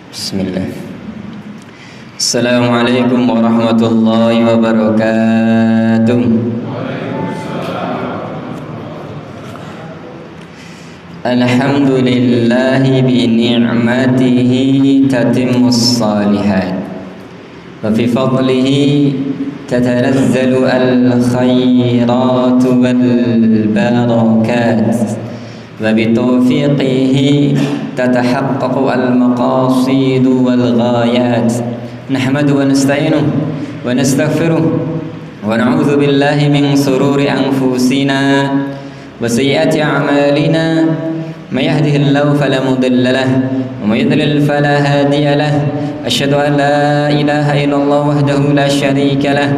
Bismillah. Assalamualaikum warahmatullahi wabarakatuh. Alhamdulillahi bi ni'matihi tatimmus salihat wa fi fadlihi tatanazzalu al-khairatu wal barakat wa bi tawfiqihi tatahaqqaqu al-maqasidu wal ghayat. Nahmadu wa nasta'inuhu wa nastaghfiruh wa na'udzu billahi min sururi anfusina wa sayyiati a'malina. من يهده الله فلا مضل له ومن يضلل فلا هادي له. أشهد أن لا إله إلا الله وحده لا شريك له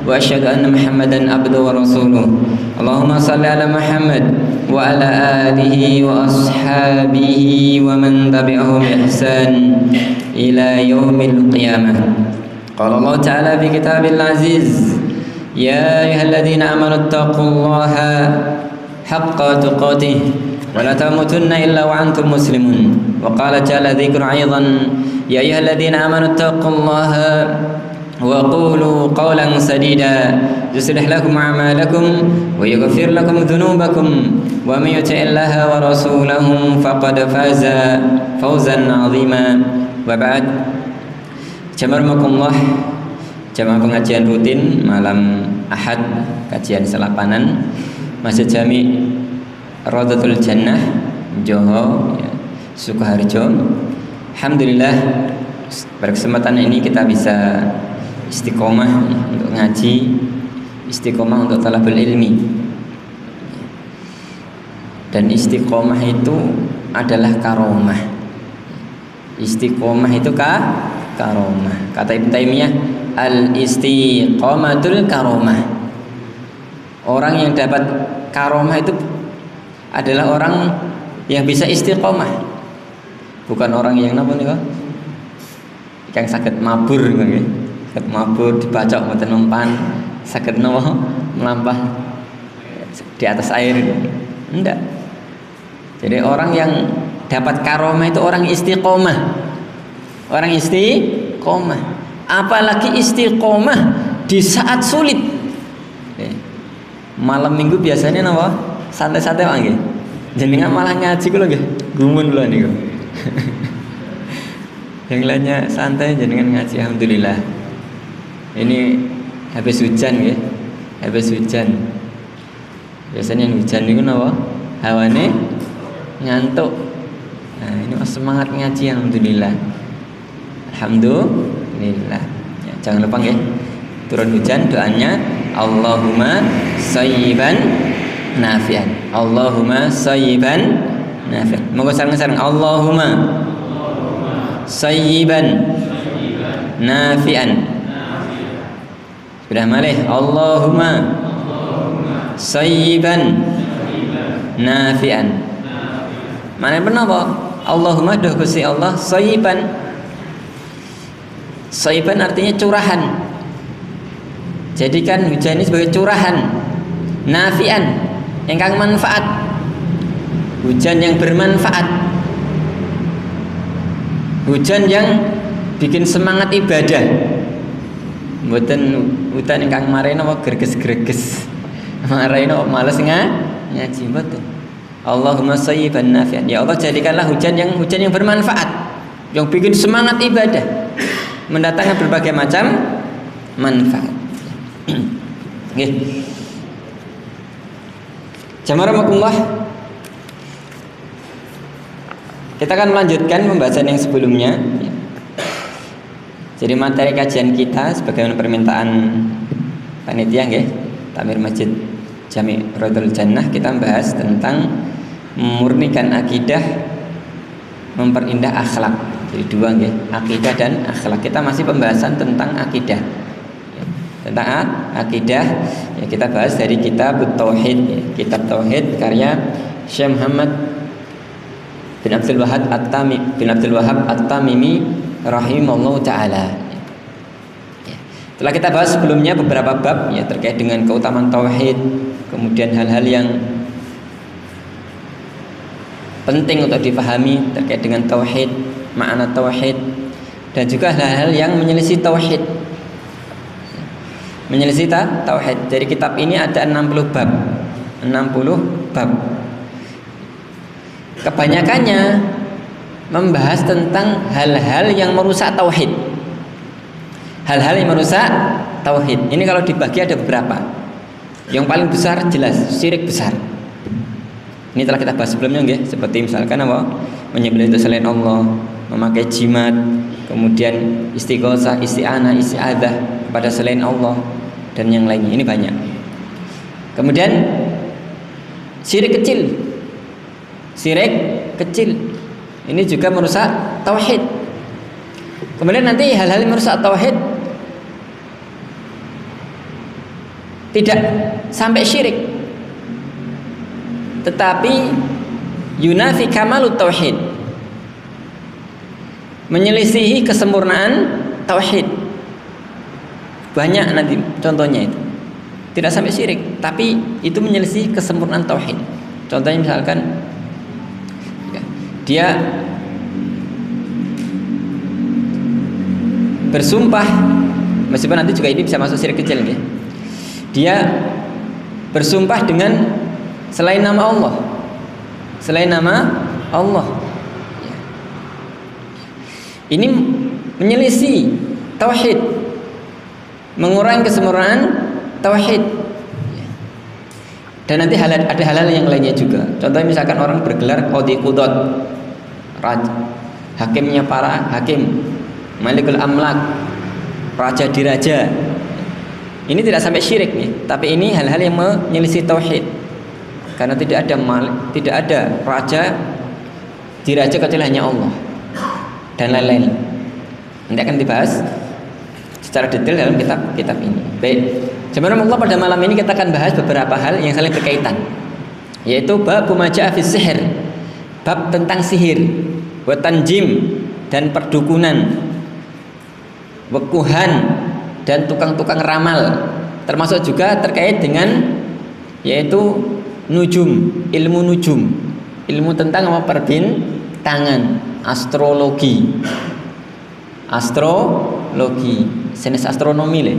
وأشهد أن محمدا عبده ورسوله. اللهم صل على محمد وعلى آله وأصحابه ومن تبعهم بإحسان إلى يوم القيامة. قال الله تعالى في كتابه العزيز: يا أيها الذين آمنوا اتقوا الله حق تقاته ولا تموتن إلا وأنتم مسلمون. وقال تعالى ذكر أيضا: يا أيها الذين آمنوا اتقوا الله وقولوا قولا سديدا يصلح لكم أعمالكم ويغفر لكم ذنوبكم ومن يطع الله ورسوله فقد فاز فوزا عظيما. وبعد. Jazakumullah, jamaah pengajian rutin malam Ahad, kajian selapanan Masjid Jami Rodatul Jannah Joho ya, Sukoharjo. Alhamdulillah pada kesempatan ini kita bisa istiqomah untuk ngaji, istiqomah untuk talabul ilmi. Dan istiqomah itu adalah karomah. Istiqomah itu karomah. Kata Ibnu Taimiyah, al-istiqomatul karomah. Orang yang dapat karomah itu adalah orang yang bisa istiqomah, bukan orang yang napa nika yang sakit mabur nggih. Sakit mabur dibacok mboten mempan, sakit napa melampah di atas air. Enggak. Jadi orang yang dapat karomah itu orang istiqomah. Orang istiqomah. Apalagi istiqomah di saat sulit. Malam Minggu biasanya napa? Santai-santai wae nggih. Jenengan malah ngaji kula nggih. Gumun kula niku. Yang lainnya santai, jenengan ngaji alhamdulillah. Ini habis hujan nggih. Habis hujan. Biasanya yang hujan niku napa? Hawane ngantuk. Nah, ini semangat ngaji alhamdulillah. Alhamdulillah. Ya, jangan lupa nggih. Turun hujan doanya Allahumma sayyiban nafi'an. Allahumma sayyiban nafi'an. Moga sareng-sareng Allahumma sayyiban nafi'an. Sudah malih Allahumma sayyiban nafi'an. Mana benar apa? Allahumma doh Gusti Allah sayyiban. Sayyiban artinya curahan. Jadikan hujan ini sebagai curahan. Nafi'an, ingkang manfaat. Hujan yang bermanfaat. Hujan yang bikin semangat ibadah. Mboten hutan ingkang marena apa greges-greges. Marena males ngaji mboten. Allahumma sayyiban nafi'an. Ya Allah, jadikanlah hujan yang bermanfaat, yang bikin semangat ibadah, mendatangkan berbagai macam manfaat. Nggih. Jamaah, kita akan melanjutkan pembahasan yang sebelumnya. Jadi materi kajian kita sebagaimana permintaan panitia nggih, Takmir Masjid Jami Rodatul Jannah, kita membahas tentang memurnikan akidah, memperindah akhlak. Jadi dua nggih, akidah dan akhlak. Kita masih pembahasan tentang akidah. Tentang akidah ya, kita bahas dari kitab Tauhid ya. Kitab Tauhid karya Syekh Muhammad bin Abdul Wahhab At-Tamimi rahimallahu taala. Ya. Telah kita bahas sebelumnya beberapa bab ya terkait dengan keutamaan tauhid, kemudian hal-hal yang penting untuk dipahami terkait dengan tauhid, makna tauhid, dan juga hal-hal yang menyelisih tauhid. Menyelisih tauhid. Jadi kitab ini ada 60 bab. 60 bab. Kebanyakannya membahas tentang hal-hal yang merusak tauhid. Hal-hal yang merusak tauhid. Ini kalau dibagi ada beberapa. Yang paling besar jelas syirik besar. Ini telah kita bahas sebelumnya nggih, seperti misalkan apa? Menyembelih itu selain Allah, memakai jimat, kemudian istighosah, isti'anah, isti'adzah kepada selain Allah dan yang lainnya. Ini banyak. Kemudian syirik kecil. Syirik kecil. Ini juga merusak tauhid. Kemudian nanti hal-hal yang merusak tauhid tidak sampai syirik, tetapi yunafi kamalut tauhid, menyelisihi kesempurnaan tauhid. Banyak nanti contohnya itu. Tidak sampai syirik, tapi itu menyelisihi kesempurnaan tauhid. Contohnya misalkan dia bersumpah, meskipun nanti juga ini bisa masuk syirik kecil ya. Dia bersumpah dengan selain nama Allah, selain nama Allah. Ini menyelisih tauhid, mengurangi kesempurnaan tauhid. Dan nanti ada hal-hal yang lainnya juga. Contohnya misalkan orang bergelar qadhi qudot, hakimnya para hakim, malikul amlak, raja diraja. Ini tidak sampai syirik nih, tapi ini hal-hal yang menyelisih tauhid. Karena tidak ada raja diraja kecuali hanya Allah dan lain-lain. Nanti akan dibahas secara detail dalam kitab ini. Baik, jemaah Allah, pada malam ini kita akan bahas beberapa hal yang saling berkaitan, yaitu bab ma jaa fi sihir, bab tentang sihir, wa tanjim dan perdukunan, wekuhan dan tukang-tukang ramal, termasuk juga terkait dengan yaitu nujum, ilmu nujum, ilmu tentang apa, perbintangan, astrologi, jenis astronomi le.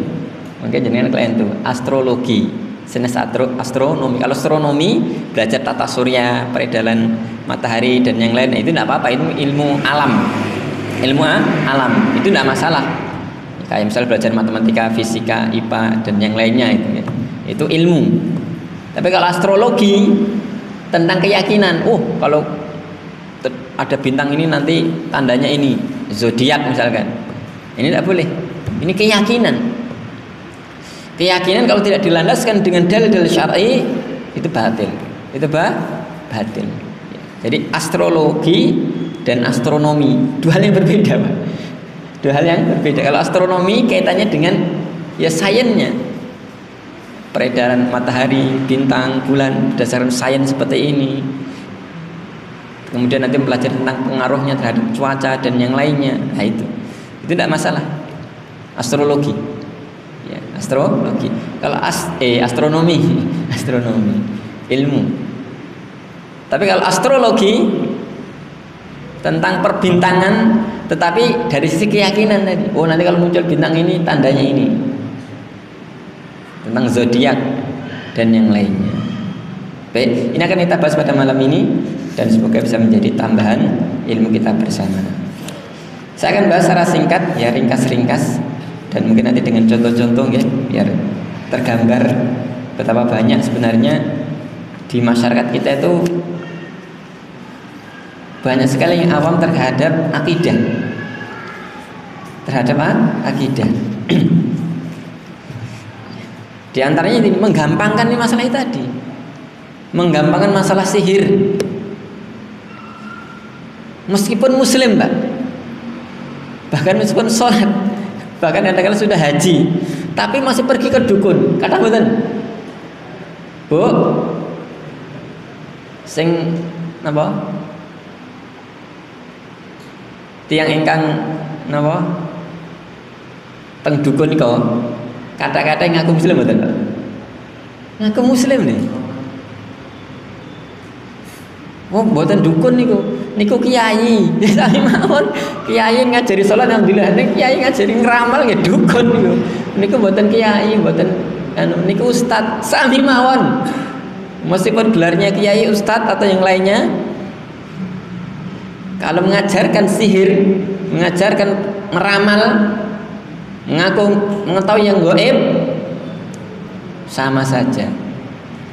Mungkin jenengan kalian tuh astrologi, jenis astronomi. Kalau astronomi belajar tata surya, peredaran matahari dan yang lain, itu tidak apa-apa, itu ilmu alam, alam itu tidak masalah. Kayak misalnya belajar matematika, fisika, IPA dan yang lainnya itu ilmu. Tapi kalau astrologi tentang keyakinan, kalau ada bintang ini nanti tandanya ini zodiak misalkan, ini tidak boleh. Ini keyakinan. Keyakinan kalau tidak dilandaskan dengan dalil-dalil syar'i itu batil. Itu batil. Jadi astrologi dan astronomi dua hal yang berbeda, Pak. Dua hal yang berbeda. Kalau astronomi kaitannya dengan ya sainsnya, peredaran matahari, bintang, bulan berdasarkan sains seperti ini. Kemudian nanti mempelajari tentang pengaruhnya terhadap cuaca dan yang lainnya. Nah itu tidak masalah. Astrologi, ya, astrologi. Kalau astronomi, ilmu. Tapi kalau astrologi tentang perbintangan, tetapi dari sisi keyakinan tadi. Nanti kalau muncul bintang ini tandanya ini, tentang zodiak dan yang lainnya. Baik, ini akan kita bahas pada malam ini dan semoga bisa menjadi tambahan ilmu kita bersama. Saya akan bahas secara singkat, ya, ringkas-ringkas, dan mungkin nanti dengan contoh-contoh ya, biar tergambar betapa banyak sebenarnya di masyarakat kita itu banyak sekali yang awam terhadap akidah. Akidah. Di antaranya ini menggampangkan masalah itu tadi. Menggampangkan masalah sihir. Meskipun muslim, Pak. Bahkan meskipun sholat, bahkan kadang-kadang sudah haji, tapi masih pergi ke dukun. Kata mboten? Bu, sing napa? Tiang ingkang napa? Teng dukun kok. Kata-kata yang ngaku muslim mboten, Pak? Ngaku muslim nih. Oh, mboten dukun niku kiai. Sami mawon. Kiai ngajari salat alhamdulillah, kiai ngajari ngeramal nggih dukun niku. Niku mboten kiai, mboten niku ustad sami mawon. Meskipun gelarnya kiai, ustad atau yang lainnya, kalau mengajarkan sihir, mengajarkan meramal, mengaku mengetahui yang gaib, sama saja.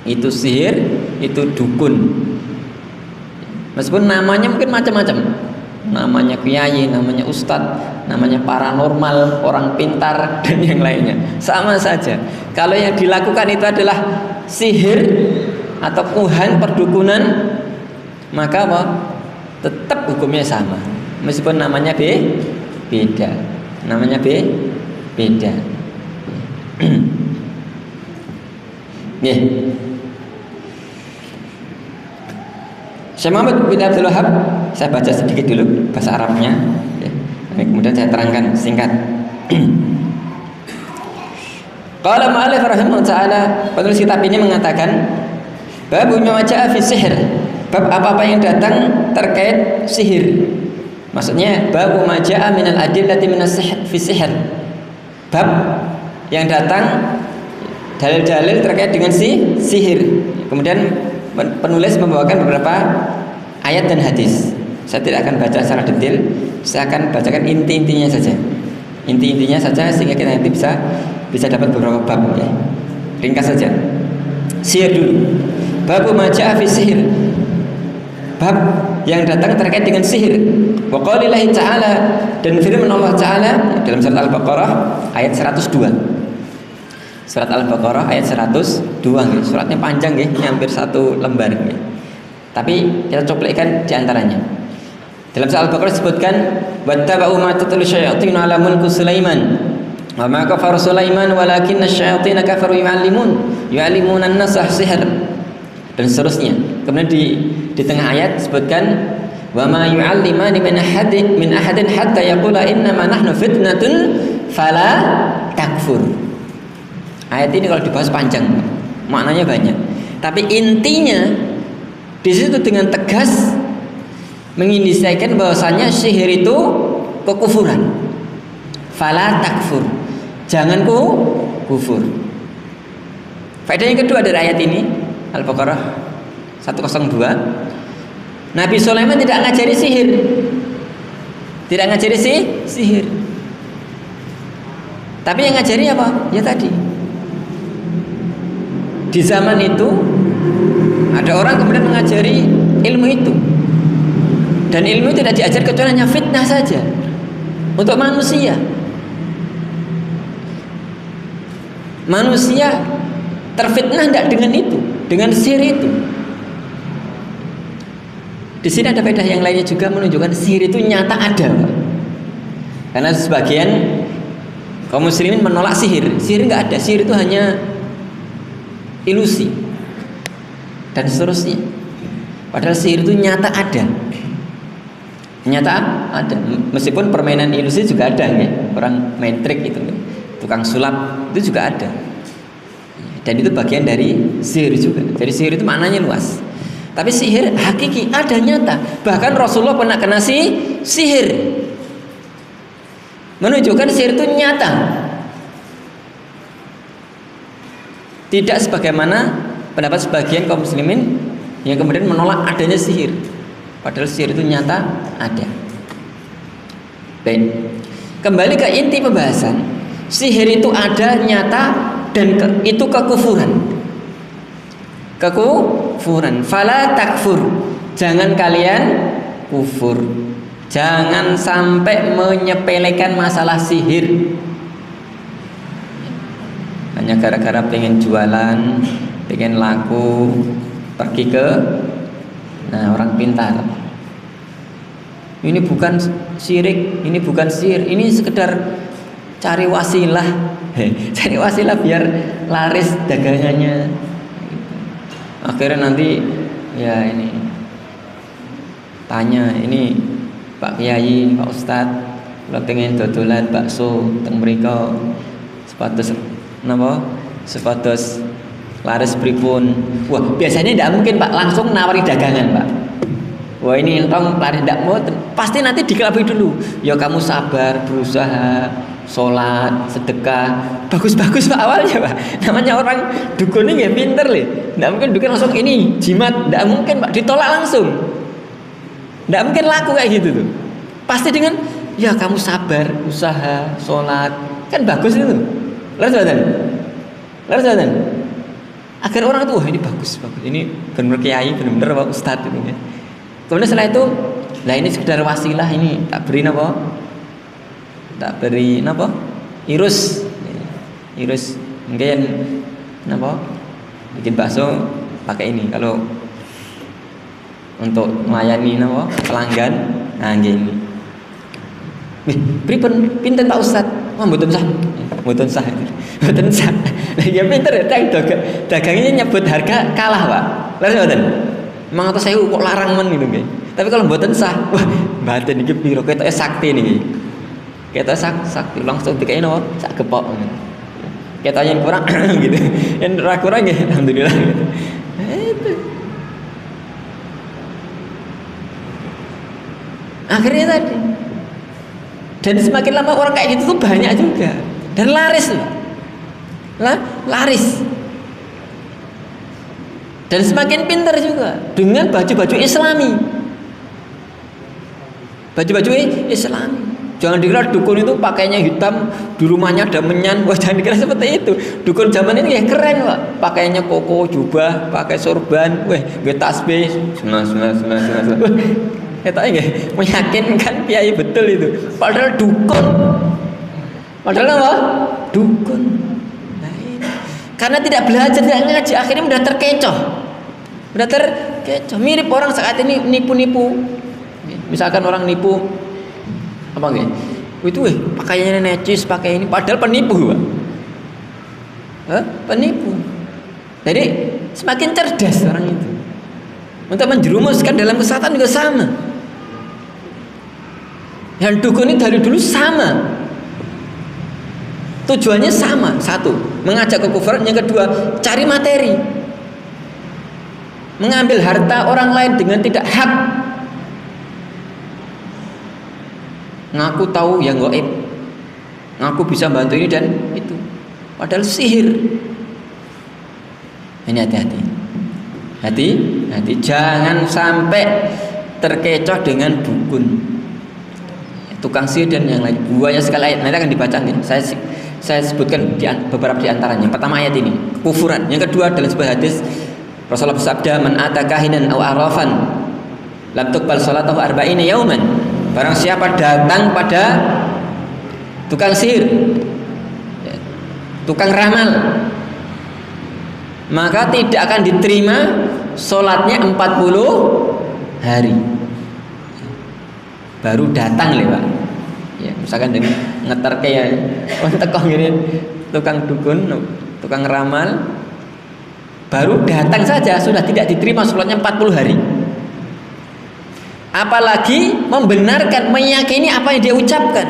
Itu sihir, itu dukun. Meskipun namanya mungkin macam-macam, namanya kiai, namanya ustadz, namanya paranormal, orang pintar dan yang lainnya, sama saja. Kalau yang dilakukan itu adalah sihir atau kuhan perdukunan, maka apa? Tetap hukumnya sama, meskipun namanya beda, namanya beda. Yeah. Syekh Muhammad bin Abdul Wahab, saya baca sedikit dulu bahasa Arabnya, ya. Kemudian saya terangkan singkat. Qala mu'allif rahimahullah ta'ala, penulis kitab ini mengatakan, bab ma ja'a fi sihr, bab apa-apa yang datang terkait sihir. Maksudnya bab ma ja'a minal adillati minas sihr fi sihr. Bab yang datang dalil-dalil terkait dengan sihir. Kemudian penulis membawakan beberapa ayat dan hadis. Saya tidak akan baca secara detail, saya akan bacakan inti-intinya saja. Inti-intinya saja sehingga kita nanti bisa dapat beberapa bab, ya. Ringkas saja. Sihir dulu. Bab ma ja'a fi sihir. Bab yang datang terkait dengan sihir. Wa qaulillahi ta'ala, dan firman Allah Ta'ala dalam surat Al-Baqarah ayat 102. Surat Al-Baqarah ayat 102, suratnya panjang ya, hampir satu lembar ya. Tapi kita coplekkan di antaranya. Dalam surat Al-Baqarah disebutkan wattaba'u ma tatlu syayatin 'ala mulki Sulaiman wa ma kafara Sulaiman walakinna asyayatin kafaru yu'allimuna an-nasa sihr, dan seterusnya. Kemudian di tengah ayat disebutkan wa ma yu'allimani min ahadin hatta yaqula innama nahnu fitnatun fala takfur. Ayat ini kalau dibahas panjang, maknanya banyak. Tapi intinya di situ dengan tegas mengindikasikan bahwasanya sihir itu kekufuran. Fala takfur, jangan kufur. Faedah yang kedua dari ayat ini, Al-Baqarah 102. Nabi Sulaiman tidak ngajari sihir, tidak ngajari sihir. Tapi yang ngajari apa? Ya tadi. Di zaman itu ada orang kemudian mengajari ilmu itu, dan ilmu itu tidak diajar kecuali hanya fitnah saja untuk manusia. Manusia terfitnah tidak dengan itu, dengan sihir itu. Di sini ada faedah yang lainnya juga menunjukkan sihir itu nyata ada. Karena sebagian kaum muslimin menolak sihir. Sihir nggak ada, sihir itu hanya ilusi dan seterusnya. Padahal sihir itu nyata ada, nyata ada. Meskipun permainan ilusi juga ada, ya. Orang main trik itu, tukang sulap itu juga ada. Dan itu bagian dari sihir juga. Jadi sihir itu maknanya luas. Tapi sihir hakiki ada, nyata. Bahkan Rasulullah pernah kena sihir, menunjukkan sihir itu nyata. Tidak sebagaimana pendapat sebagian kaum muslimin yang kemudian menolak adanya sihir. Padahal sihir itu nyata ada. Baik. Kembali ke inti pembahasan. Sihir itu ada, nyata, dan itu kekufuran. Kekufuran. Fala takfur. Jangan kalian kufur. Jangan sampai menyepelekan masalah sihir. Hanya gara-gara pengen jualan, pengen laku, pergi ke orang pintar. Ini bukan syirik, ini bukan sihir, ini sekedar cari wasilah, cari wasilah biar laris dagangannya. Akhirnya nanti ya ini tanya, ini Pak Kiai, Pak Ustadz, kalau pengen dodolan bakso teng mriko sepatus napa? Sepatus laris pripun? Wah, biasanya tidak mungkin Pak langsung nawari dagangan, Pak. wah ini entong lari ndak mau, pasti nanti dikelabui dulu. Ya kamu sabar, berusaha, sholat, sedekah, bagus-bagus Pak awalnya Pak. Namanya orang dukun ini ya pinter lih. Nggak mungkin dukun langsung ini jimat, nggak mungkin Pak, ditolak langsung. Nggak mungkin laku kayak gitu tuh. Pasti dengan ya kamu sabar, usaha, sholat, kan bagus itu. Lalu agar orang tuh wah ini bagus, ini benar kiai, benar Pak Ustadz itu ya. Kemudian setelah itu, lah ini sekedar wasilah, ini tak beri apa? Tak beri apa? Irus mungkin apa? Bikin bakso pakai ini. Kalau untuk melayani apa? Pelanggan, nah gini. Pripun pinten Pak Ustadz? Wah mboten sah. Lah ya pinter ya dagangnya nyebut harga kalah Pak. Lalu mboten. 500.000 kok larang men gitu nggih. Tapi kalau mboten sah, wah mboten iki piro ketoke sakti niki. Ketoke sakti langsung dikene napa? Sak gepok. Ketoke yang kurang gitu. Yang ora kurang ya alhamdulillah gitu. Itu. Akhirnya tadi. Dan semakin lama orang kayak gitu tuh banyak juga. Dan laris loh. Laris. Dan semakin pintar juga dengan baju-baju Islami. Baju-baju Islami. Jangan dikira dukun itu pakainya hitam, di rumahnya ada menyan. Wah, jangan dikira seperti itu. Dukun zaman ini ya keren, Pak. Pakainya koko, jubah, pakai sorban, weh, tasbih, sunah. Katanya nggih, meyakinkan kiai betul itu. Padahal dukun. Padahal apa? Dukun. Karena tidak belajar, tidak ngaji, akhirnya mudah terkecoh. Mirip orang saat ini nipu-nipu. Misalkan orang nipu apa nggih? Itu pakaiannya necis, pakai ini, padahal penipu, Pak. Penipu. Jadi semakin cerdas orang itu. Untuk menjerumuskan dalam kesesatan juga sama. Yang dukun ini dari dulu sama. Tujuannya sama, satu, mengajak kekufuran, yang kedua, cari materi. Mengambil harta orang lain dengan tidak hak. Ngaku tahu yang gaib. Ngaku bisa bantu ini dan itu. Padahal sihir. Ini hati-hati. Hati, jangan sampai terkecoh dengan dukun. Tukang sihir dan yang lain. Banyak sekali ayat, nanti akan dibacakan. Saya sebutkan beberapa di antaranya. Pertama ayat ini, kufuran. Yang kedua dalam sebuah hadis Rasulullah bersabda, "Man ata kahinan aw arafan lam tuqbal salatahu arba'ina yauman." Barang siapa datang pada tukang sihir, tukang ramal, maka tidak akan diterima salatnya 40 hari. Baru datang Pak. Ya, misalkan dengan ngeter kayak teko ngene tukang dukun, tukang ramal, baru datang saja sudah tidak diterima sholatnya 40 hari. Apalagi membenarkan, meyakini apa yang dia ucapkan.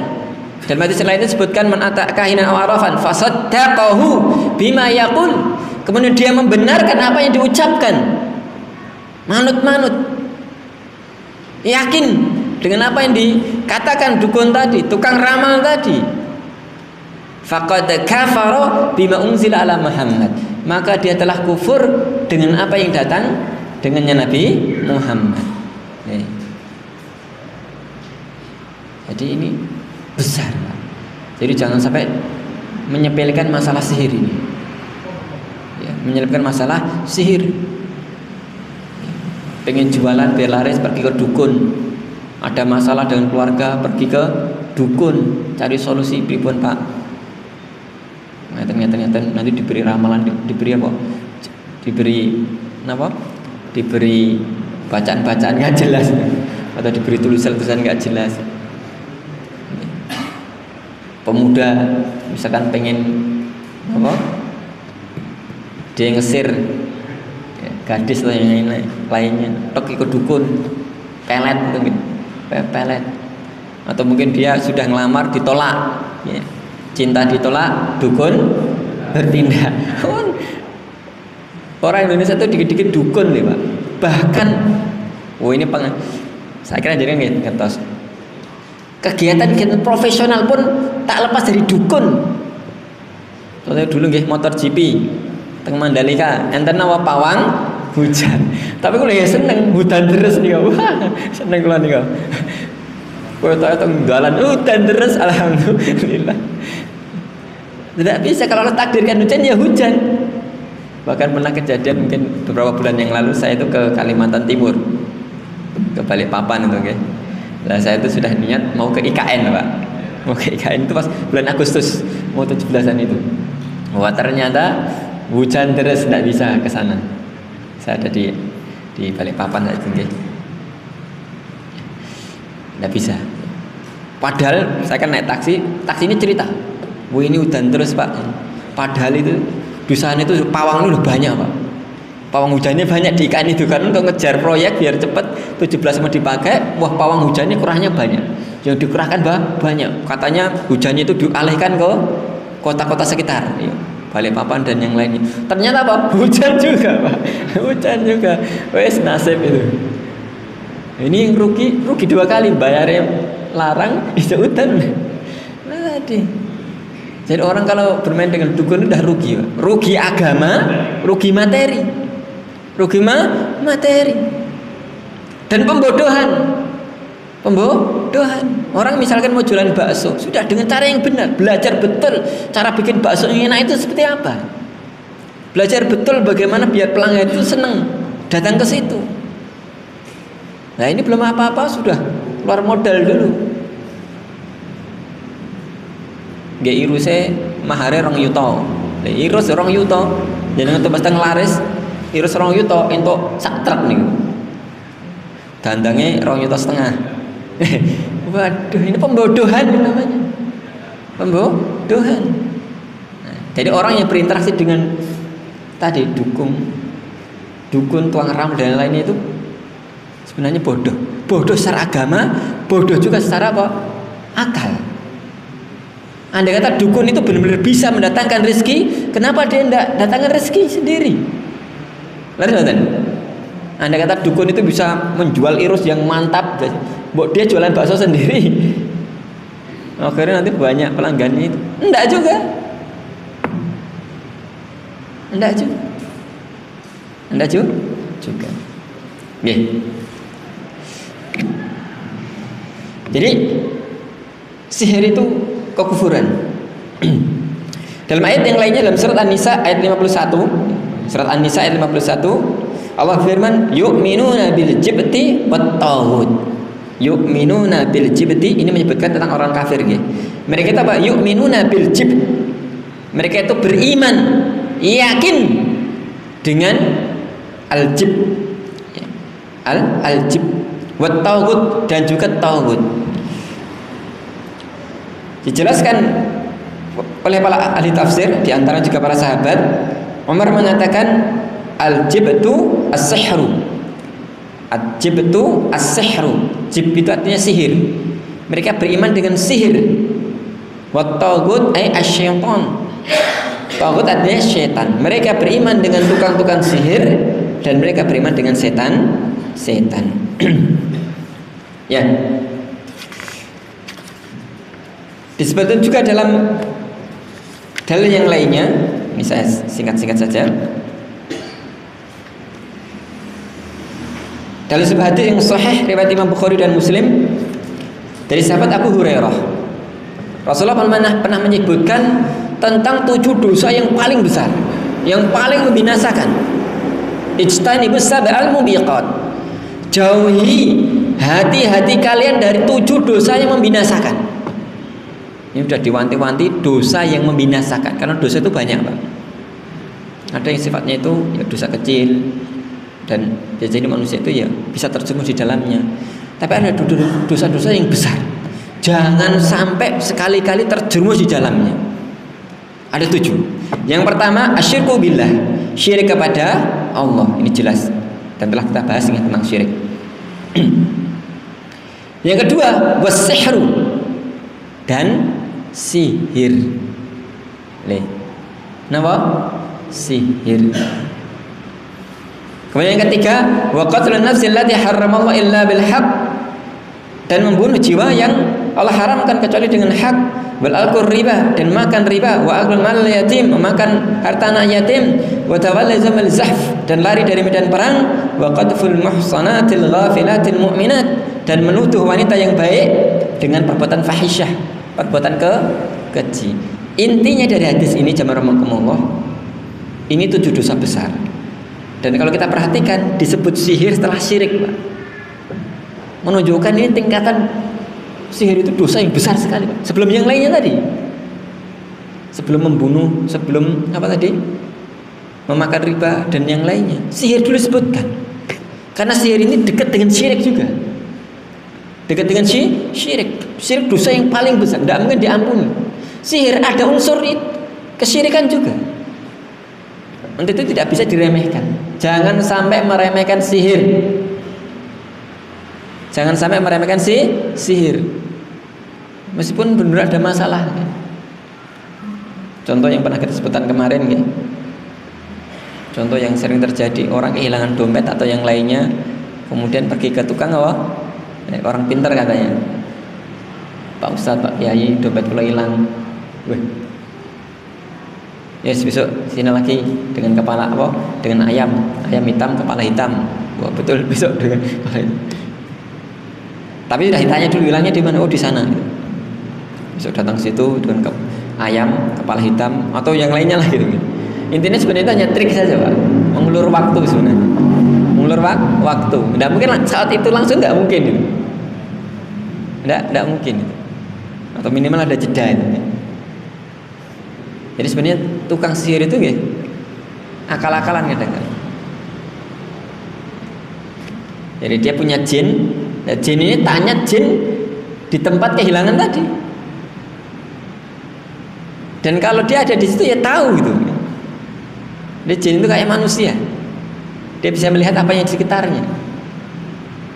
Dan hadis lain itu disebutkan man ata kahinan aw arafan fasaddaqahu bima yaqul. Kemudian dia membenarkan apa yang diucapkan. Manut-manut. Yakin dengan apa yang dikatakan dukun tadi, tukang ramal tadi. Faqad kafara bima unzila ala Muhammad. Maka dia telah kufur dengan apa yang datang dengannya Nabi Muhammad. Jadi ini besar. Jadi jangan sampai menyepelekan masalah sihir ini. Ya, menyepelekan masalah sihir. Pengen jualan biar laris, pergi ke dukun. Ada masalah dengan keluarga, pergi ke dukun, cari solusi pripun Pak. Ngeten nanti diberi ramalan, diberi apa? Diberi apa? Diberi bacaan-bacaan nggak jelas, atau diberi tulisan-tulisan nggak jelas. Pemuda misalkan pengen apa? Dia ngesir gadis atau yang lainnya, tok ikut dukun, pelet mungkin. Pelet, atau mungkin dia sudah ngelamar ditolak, ya. Cinta ditolak, dukun bertindak. Orang Indonesia itu dikit-dikit dukun nih Pak. Bahkan, ini Saya kira jadi ngertos. Kegiatan profesional pun tak lepas dari dukun. Contohnya dulu nggih motor GP teng Mandalika, enten apa pawang hujan. Tapi kula ya seneng hujan terus nih. Wah, seneng kula nih. Kota teng dalan hujan terus alhamdulillah. Tidak bisa kalau Allah takdirkan hujan ya hujan. Bahkan pernah kejadian mungkin beberapa bulan yang lalu saya itu ke Kalimantan Timur, ke Balikpapan itu, okay. Nah saya itu sudah niat mau ke IKN, Pak. Mau ke IKN itu pas bulan Agustus, mau 17-an itu. Wah ternyata hujan terus, tidak bisa ke sana. Saya ada di Balikpapan saat itu, okay. Tidak bisa. Padahal saya kan naik taksi ini cerita, wah ini hujan terus Pak. Padahal itu Dusan itu pawang itu udah banyak Pak. Pawang hujannya banyak di IKN itu kan untuk ngejar proyek biar cepet 17 mau dipakai. Wah pawang hujannya kurangnya banyak. Yang dikerahkan banyak. Katanya hujannya itu dialihkan ke kota-kota sekitar. Balikpapan dan yang lainnya. Ternyata Pak hujan juga Pak. Hujan juga. Wes nasib itu. Ini yang rugi 2 kali, bayarnya larang itu hutan. Nah, jadi orang kalau bermain dengan dukun udah rugi, Pak. Rugi agama, rugi materi. Rugi materi. Dan pembodohan. Orang misalkan mau jualan bakso, sudah dengan cara yang benar, belajar betul cara bikin bakso yang enak itu seperti apa. Belajar betul bagaimana biar pelanggan itu senang datang ke situ. Nah, ini belum apa-apa sudah keluar modal dulu. Nggih iruse mahare 2 yuta. Lah irus 2 yuta, jenengan tebas teng laris irus 2 yuta entuk sak truk niku. Dandange 2,5 juta. Waduh, ini pembodohan namanya. Pembodohan. Nah, jadi orang yang berinteraksi dengan tadi dukun, tuang ram dan lainnya itu sebenarnya bodoh. Bodoh secara agama, bodoh juga secara apa? Akal. Andai kata dukun itu benar-benar bisa mendatangkan rezeki, kenapa dia tidak datangkan rezeki sendiri? Lalu andai kata dukun itu bisa menjual irus yang mantap, dia jualan bakso sendiri, akhirnya nanti banyak pelanggannya itu. Enggak juga. Yeah. Jadi sihir itu kekufuran. Dalam ayat yang lainnya dalam surat An-Nisa ayat 51, surat An-Nisa ayat 51, Allah firman, yu'minuna bil jibti wat taghut. Yu'minuna bil jibti ini menyebutkan tentang orang kafir nggih. Mereka itu apa? Yu'minuna bil jibt. Mereka itu beriman, yakin dengan al-jibt. Al-jibt wat taghut dan juga taghut. Dijelaskan oleh para ahli tafsir, di antara juga para sahabat. Umar mengatakan al-jibtu as-sihru. Al-jibtu as-sihru. Jib itu artinya sihir. Mereka beriman dengan sihir. Wa taghut ay asy-syaitan. Taghut artinya syaitan. Mereka beriman dengan tukang-tukang sihir dan mereka beriman dengan setan. Ya. Disebutkan juga dalam dalil yang lainnya, ini saya singkat-singkat saja. Dalam sebuah hadis yang sahih riwayat Imam Bukhari dan Muslim dari sahabat Abu Hurairah, Rasulullah pernah menyebutkan tentang 7 dosa yang paling besar, yang paling membinasakan. Ijtanibus sab'al mubiqat. Jauhi hati-hati kalian dari 7 dosa yang membinasakan. Ini sudah diwanti-wanti dosa yang membinasakan. Karena dosa itu banyak Pak. Ada yang sifatnya itu ya dosa kecil, dan jadi manusia itu ya bisa terjerumus di dalamnya. Tapi ada dosa-dosa yang besar, jangan sampai sekali-kali terjerumus di dalamnya. Ada 7. Yang pertama asyirku billah, syirik kepada Allah. Ini jelas dan telah kita bahas tentang syirik. Yang kedua wasihru, dan sihir. Kenapa? Sihir. Kemudian yang ketiga wa qatlun nafsi allati harramallahu illa bil haqq, dan membunuh jiwa yang Allah haramkan kecuali dengan hak, wal akul riba, dan makan riba, wa aklul mal yatim, memakan harta anak yatim, wa tawalli zamal zahf, dan lari dari medan perang, wa qadful muhsanatil ghafilatil mu'minat, dan menuduh wanita yang baik dengan perbuatan fahisyah, perbuatan keji. Intinya dari hadis ini jamaah rahimakumullah, ini 7 dosa besar. Dan kalau kita perhatikan disebut sihir setelah syirik, Pak. Menunjukkan ini tingkatan sihir itu dosa yang besar sekali, Pak. Sebelum yang lainnya tadi. Sebelum membunuh, sebelum apa tadi? Memakan riba dan yang lainnya. Sihir dulu disebutkan. Karena sihir ini dekat dengan syirik juga. Dekat dengan syirik. Syirik dosa yang paling besar, tidak mungkin diampuni. Sihir ada unsur kesyirikan juga. Untuk itu tidak bisa diremehkan. Jangan sampai meremehkan sihir. Jangan sampai meremehkan sihir. Meskipun benar ada masalah. Contoh yang pernah kita sebutkan kemarin, ya. Contoh yang sering terjadi, orang kehilangan dompet atau yang lainnya, kemudian pergi ke tukang apa? Orang pintar katanya. Pak Ustadz, Pak Kiai, dompet kula hilang. Weh. Yes, besok sini lagi dengan kepala apa? Dengan ayam hitam, kepala hitam. Wah, betul, besok dengan kepala hitam. Tapi sudah ditanya dulu hilangnya di mana? Oh, di sana. Besok datang situ dengan ayam, kepala hitam atau yang lainnya lah gitu. Intinya sebenarnya itu hanya trik saja, Pak. Mengulur waktu sebenarnya. Mengulur waktu. Tidak mungkin saat itu langsung, tidak mungkin gitu. Tidak mungkin. Atau minimal ada jeda itu. Jadi sebenarnya tukang sihir itu ya akal-akalan kadang-kadang. Jadi dia punya jin, nah jin ini tanya jin di tempat kehilangan tadi. Dan kalau dia ada di situ ya tahu gitu. Jadi jin itu kayak manusia. Dia bisa melihat apa yang di sekitarnya.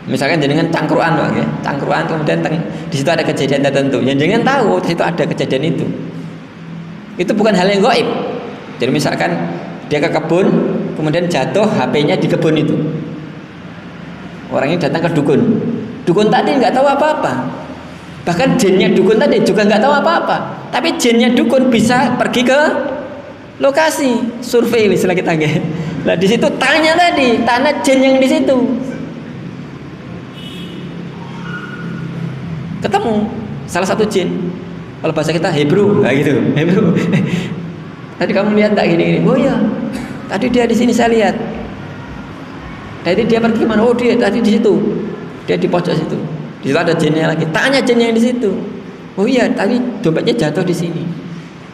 Misalkan jenengan cangkruan, Pak, ya. Cangkruan kemudian di situ ada kejadian tertentu. Yang jenengan tahu di situ ada kejadian itu. Itu bukan hal yang gaib. Jadi misalkan dia ke kebun, kemudian jatuh HP-nya di kebun itu. Orangnya datang ke dukun. Dukun tadi nggak tahu apa-apa. Bahkan jinnya dukun tadi juga nggak tahu apa-apa. Tapi jinnya dukun bisa pergi ke lokasi, survei istilah kita nggak. Nah di situ tanya jin yang di situ. Ketemu salah satu jin. Kalau bahasa kita Hebrew, nah gitu. Hebrew. Tadi kamu lihat tak gini-gini? Oh iya. Tadi dia di sini saya lihat. Tadi dia pergi mana? Oh dia tadi di situ. Dia di pojok situ. Di situ ada jinnya lagi. Tanya jin yang di situ. Oh iya, tadi dompetnya jatuh di sini.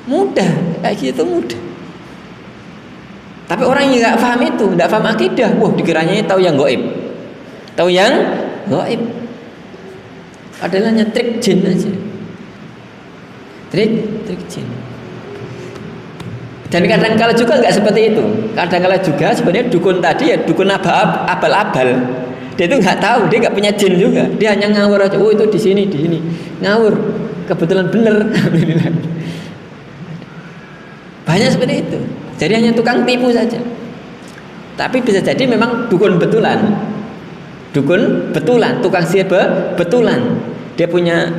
Mudah, kayak gitu mudah. Tapi orang yang nggak paham itu, nggak paham akidah, wah dikiranya tahu yang gaib. Tahu yang gaib. Adalah hanya trik jin aja. Trik jin. Dan kadang-kala juga nggak seperti itu. Kadang-kala juga sebenarnya dukun tadi ya dukun abal-abal. Dia itu nggak tahu, dia nggak punya jin juga. Dia hanya ngawur aja. Oh itu di sini, ngawur. Kebetulan bener. Banyak seperti itu. Jadi hanya tukang tipu saja. Tapi bisa jadi memang dukun betulan. Dukun betulan, tukang sihir betulan. Dia punya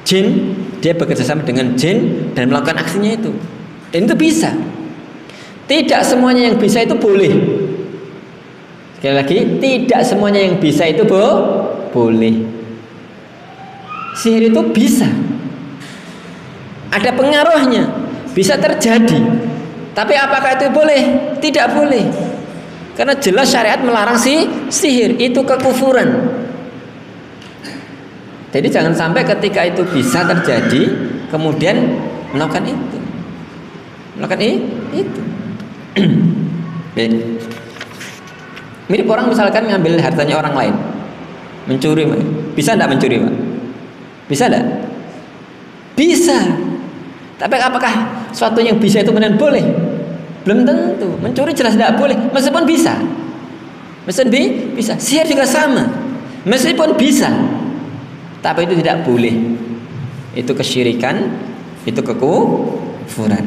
jin, dia bekerja sama dengan jin dan melakukan aksinya itu. Dan itu bisa. Tidak semuanya yang bisa itu boleh. Sekali lagi, tidak semuanya yang bisa itu boleh. Sihir itu bisa. Ada pengaruhnya, bisa terjadi. Tapi apakah itu boleh? Tidak boleh. Karena jelas syariat melarang sihir, itu kekufuran. Jadi jangan sampai ketika itu bisa terjadi kemudian melakukan itu. Melakukan itu. Mirip orang misalkan ngambil hartanya orang lain, mencuri, bisa tidak mencuri, Pak? Bisa tidak? Bisa. Tapi apakah suatu yang bisa itu benar boleh? Belum tentu. Mencuri jelas tidak boleh, meskipun bisa. Meskipun bisa. Sihir juga sama, meskipun bisa, tapi itu tidak boleh. Itu kesyirikan, itu kekufuran.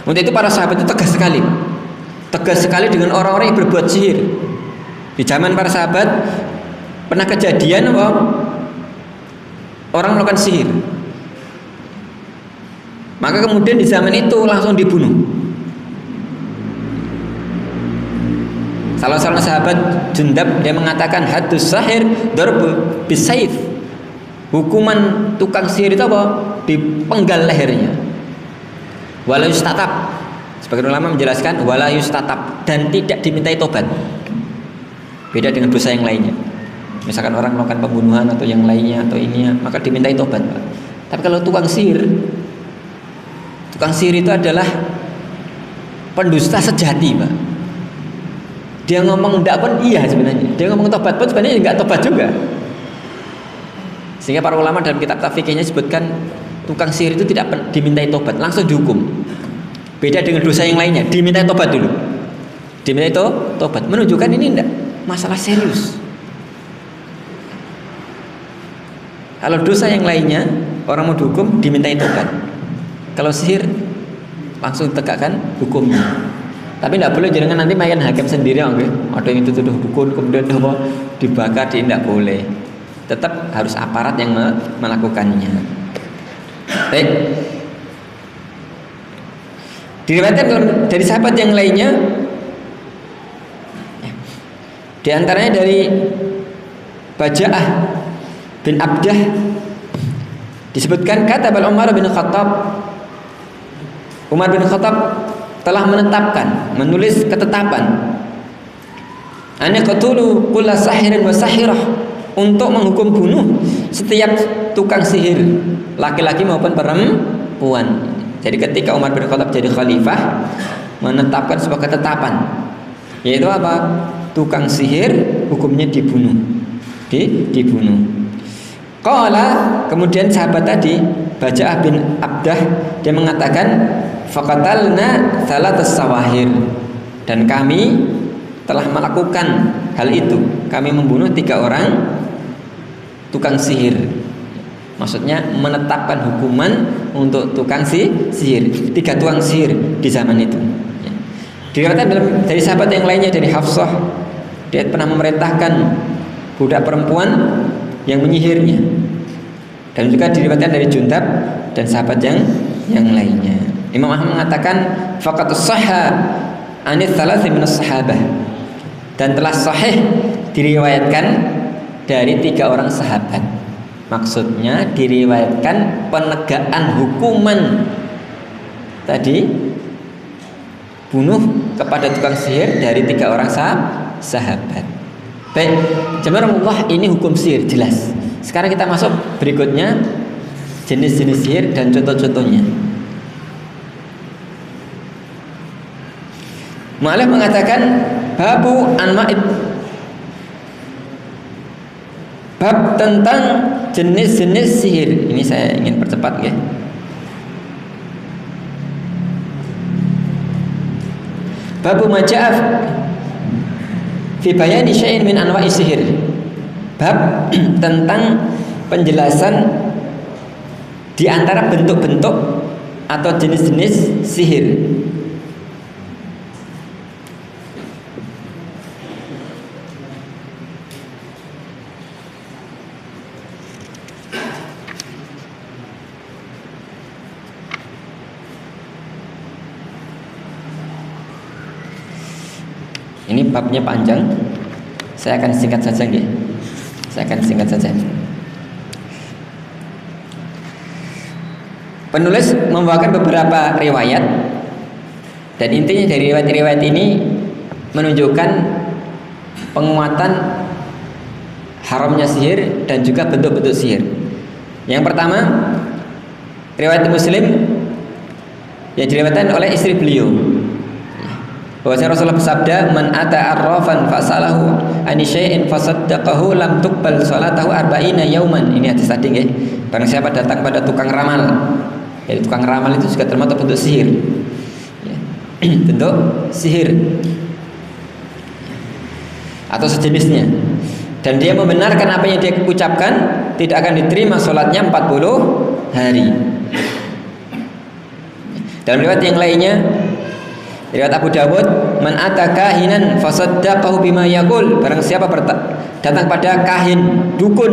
Untuk itu para sahabat itu tegas sekali dengan orang-orang yang berbuat sihir. Di zaman para sahabat Pernah kejadian apa? Orang melakukan sihir. Maka kemudian di zaman itu langsung dibunuh. Salah seorang sahabat Jundab, dia mengatakan haddus sahir darbu bisayf. Hukuman tukang sihir itu apa? Dipenggal lehernya. Wala yustatab. Sebagian ulama menjelaskan wala yustatab, dan tidak dimintai tobat. Beda dengan dosa yang lainnya. Misalkan orang melakukan pembunuhan atau yang lainnya atau ini, maka dimintai tobat, Pak. Tapi kalau tukang sihir itu adalah pendusta sejati, Pak. Dia ngomong enggak pun iya sebenarnya. Dia ngomong tobat pun sebenarnya enggak tobat juga. Sehingga para ulama dalam kitab fikihnya sebutkan tukang sihir itu tidak dimintai tobat, langsung dihukum. Beda dengan dosa yang lainnya, dimintai tobat dulu. Dimintai tobat, menunjukkan ini enggak masalah serius. Kalau dosa yang lainnya orang mau dihukum dimintai tobat. Kalau sihir langsung tegakkan hukumnya. Tapi tidak boleh jangan nanti main hakim sendiri, okay? Ada yang dituduh dukun kemudian dibakar, tidak boleh. Tetap harus aparat yang melakukannya. Baik. Diriwayatkan dari sahabat yang lainnya, di antaranya dari Baja'ah bin Abdah, disebutkan kata Umar bin Khattab. Umar bin Khattab telah menetapkan, menulis ketetapan ana qatulu kulla sahirin wa sahirah, untuk menghukum bunuh setiap tukang sihir, laki-laki maupun perempuan. Jadi ketika Umar bin Khattab jadi khalifah, menetapkan sebuah ketetapan, yaitu apa? Tukang sihir hukumnya dibunuh. Dibunuh. Qala, kemudian sahabat tadi Baja'ah bin Abdah, dia mengatakan faqatalna thalathas sawahir, dan kami telah melakukan hal itu. Kami membunuh 3 orang tukang sihir. Maksudnya menetapkan hukuman untuk tukang sihir, 3 tukang sihir di zaman itu. Diriwayatkan dari sahabat yang lainnya, dari Hafsah, dia pernah memerintahkan budak perempuan yang menyihirnya. Dan juga diriwayatkan dari Jundab dan sahabat yang lainnya. Imam Ahmad mengatakan faqatus sahha anits thalath min as-sahabah, dan telah sahih diriwayatkan dari 3 orang sahabat. Maksudnya diriwayatkan penegakan hukuman tadi bunuh kepada tukang sihir dari 3 orang sahabat. Baik, jemaah, ini hukum sihir jelas. Sekarang kita masuk berikutnya, jenis-jenis sihir dan contoh-contohnya. Mu'allif mengatakan babu anma'id, bab tentang jenis-jenis sihir. Ini saya ingin percepat, ya. Babu maja'af fi bayani syai'in min anwa'i sihir. Bab tentang penjelasan di antara bentuk-bentuk atau jenis-jenis sihir. Ini babnya panjang, saya akan singkat saja, nggih. Penulis membawakan beberapa riwayat, dan intinya dari riwayat-riwayat ini menunjukkan penguatan haramnya sihir dan juga bentuk-bentuk sihir. Yang pertama, riwayat Muslim yang diriwayatkan oleh istri beliau, bahwasanya Rasulullah bersabda, "Man ata arrafan fasalahu an syai'in fasaddaqahu lam tuqbal salatahu arba'ina yauman." Ini hadis tadi, nggih. Barang siapa datang pada tukang ramal. Jadi tukang ramal itu juga termasuk bentuk sihir. Ya. Bentuk sihir atau sejenisnya. Dan dia membenarkan apa yang dia ucapkan, tidak akan diterima salatnya 40 hari. Dalam riwayat yang lainnya, riwayat Abu Dawud, man ata kahinan fasaddaqahu bima yaqul, barang siapa datang pada kahin, dukun.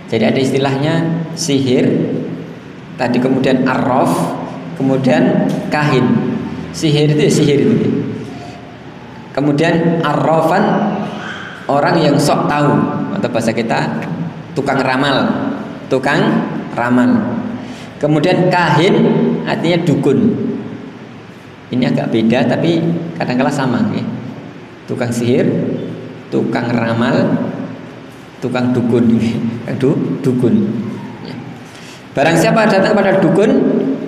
Jadi ada istilahnya sihir, tadi kemudian arraf, kemudian kahin. Sihir itu ya sihir itu. Kemudian arrafan, orang yang sok tahu, atau bahasa kita tukang ramal. Kemudian kahin artinya dukun. Ini agak beda tapi kadang-kala sama ya. Tukang sihir, tukang ramal, tukang dukun. Dukun ya. Barang siapa datang pada dukun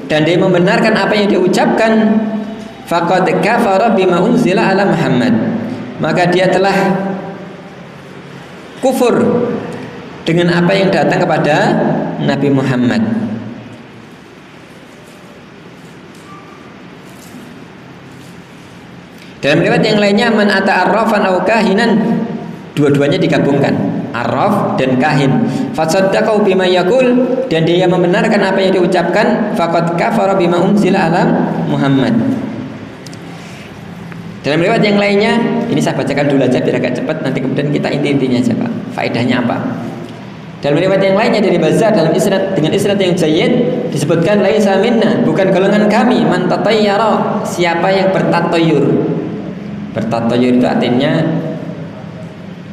dan dia membenarkan apa yang dia ucapkan, faqad kafara bima unzila ala Muhammad, maka dia telah kufur dengan apa yang datang kepada Nabi Muhammad. Dalam riwayat yang lainnya, man ata arrafan aw kahinan, dua-duanya digabungkan, arraf dan kahin. Fasaddaqahu bima yaqul, dan dia membenarkan apa yang diucapkan, faqad kafara bima unzila ala Muhammad. Dalam riwayat yang lainnya, ini saya bacakan dulu aja biar agak cepat, nanti kemudian kita inti-intinya aja Pak, faedahnya apa. Dalam riwayat yang lainnya dari Bazzar dalam isnad dengan isnad yang jayyid disebutkan, laisa minna, bukan golongan kami, man tatayyara, siapa yang bertatayur. Bertatayur itu artinya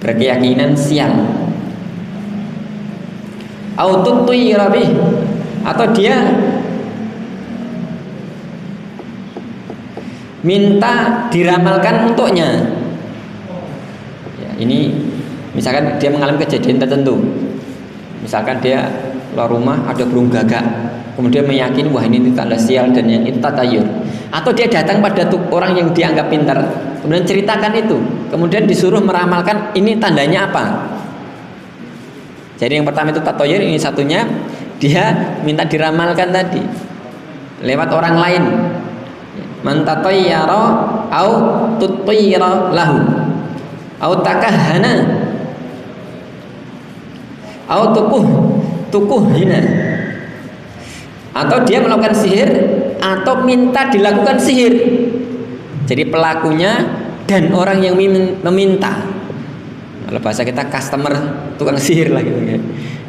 berkeyakinan sial. Aututuyira bih, atau dia minta diramalkan untuknya. Ya, ini misalkan dia mengalami kejadian tertentu. Misalkan dia keluar rumah ada burung gagak, kemudian meyakini wah ini tanda sial dan yang itu tatayur. Atau dia datang pada orang yang dianggap pintar, kemudian ceritakan itu, kemudian disuruh meramalkan ini tandanya apa. Jadi yang pertama itu tatayur, ini satunya dia minta diramalkan tadi lewat orang lain. Man tatayyara au tutira lahu au takahhana au tukuhina, atau dia melakukan sihir atau minta dilakukan sihir. Jadi pelakunya dan orang yang meminta. Kalau bahasa kita customer, tukang sihir lah gitu ya.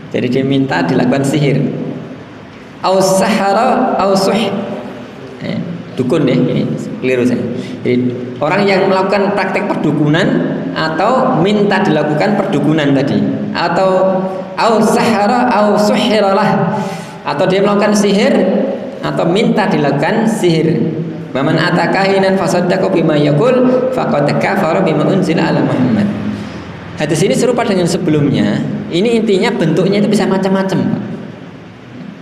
Jadi dia minta dilakukan sihir. Au sahara au suh. Dukun deh, ini keliru saya. Jadi orang yang melakukan praktek perdukunan atau minta dilakukan perdukunan tadi, atau au sahara au suhiralah, atau dia melakukan sihir atau minta dilakukan sihir. Waman atakahinan fasaddaqa bima yaqul faqad kafara bima unzila ala Muhammad. Hadis ini serupa dengan sebelumnya. Ini intinya bentuknya itu bisa macam-macam.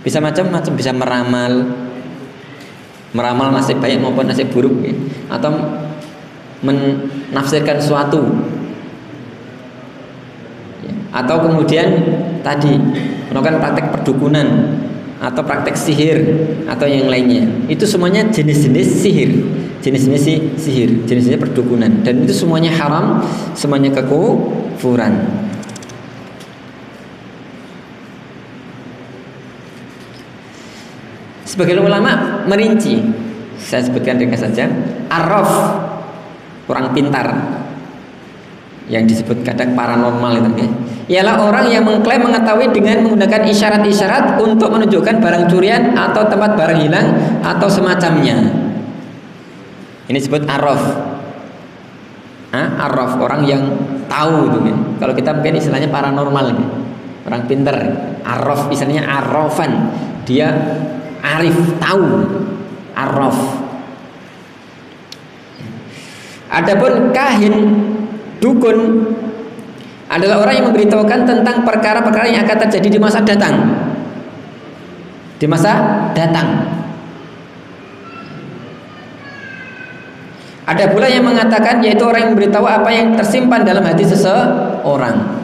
Bisa macam-macam, bisa meramal nasib baik maupun nasib buruk ya. Atau menafsirkan suatu ya. Atau kemudian tadi melakukan praktek perdukunan atau praktek sihir atau yang lainnya. Itu semuanya jenis-jenis sihir, jenis-jenis sihir, jenis-jenis perdukunan, dan itu semuanya haram, semuanya kekufuran. Sebagian ulama merinci, saya sebutkan ringkas saja. Arraf, orang pintar, yang disebut kadang paranormal itu ya, ialah orang yang mengklaim mengetahui dengan menggunakan isyarat-isyarat untuk menunjukkan barang curian atau tempat barang hilang atau semacamnya. Ini disebut arraf. Arraf, orang yang tahu itu ya. Kalau kita mungkin istilahnya paranormal ya. Orang pintar. Arraf istilahnya arrafan, dia arif, tahu, arraf. Adapun kahin, dukun, adalah orang yang memberitahukan tentang perkara-perkara yang akan terjadi di masa datang. Di masa datang. Ada pula yang mengatakan, yaitu orang yang memberitahu apa yang tersimpan dalam hati seseorang.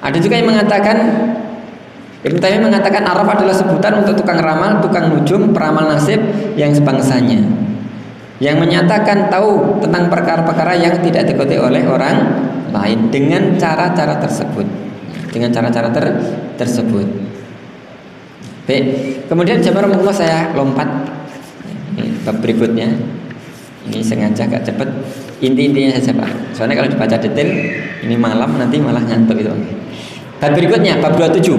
Ada juga yang mengatakan, Ibnu Taimiyah mengatakan arraf adalah sebutan untuk tukang ramal, tukang nujum, peramal nasib yang sebangsanya, yang menyatakan tahu tentang perkara-perkara yang tidak diketahui oleh orang lain dengan cara-cara tersebut. Baik, kemudian jamaah saya lompat ini bab berikutnya. Ini sengaja agak cepat. Inti-intinya saja Pak. Soalnya kalau dibaca detail ini malam nanti malah ngantuk itu. Bab berikutnya bab 27.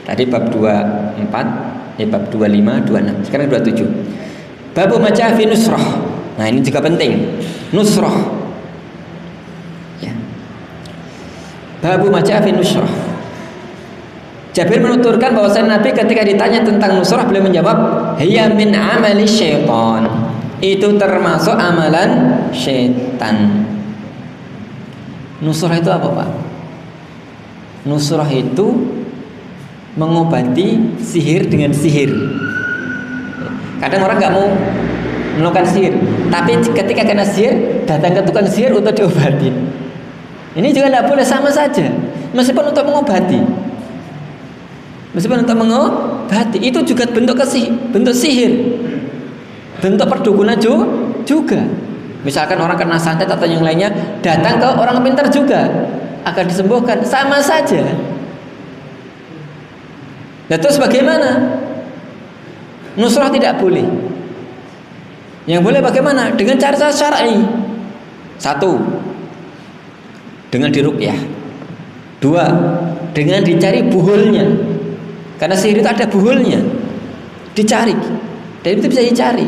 Tadi bab 24, bab 25, 26. Sekarang 27. Bab maca fi nusrah. Nah, ini juga penting. Nusrah. Ya. Bab maca fi nusrah. Jabir menuturkan bahwasanya Nabi ketika ditanya tentang nusrah beliau menjawab, "Hiya min amali syaitan." Itu termasuk amalan syaitan. Nusrah itu apa, Pak? Nusrah itu mengobati sihir dengan sihir. Kadang orang nggak mau melakukan sihir, tapi ketika kena sihir datang ke tukang sihir untuk diobati. Ini juga tidak boleh, sama saja. Meskipun untuk mengobati, itu juga bentuk sihir, bentuk perdukunan juga. Misalkan orang kena santet atau yang lainnya, datang ke orang pintar juga akan disembuhkan, sama saja. Nah, terus bagaimana? Nusrah tidak boleh. Yang boleh bagaimana? Dengan cara syar'i. 1. Dengan diruqyah. 2. Dengan dicari buhulnya. Karena sihir itu ada buhulnya. Dicari. Dan itu bisa dicari.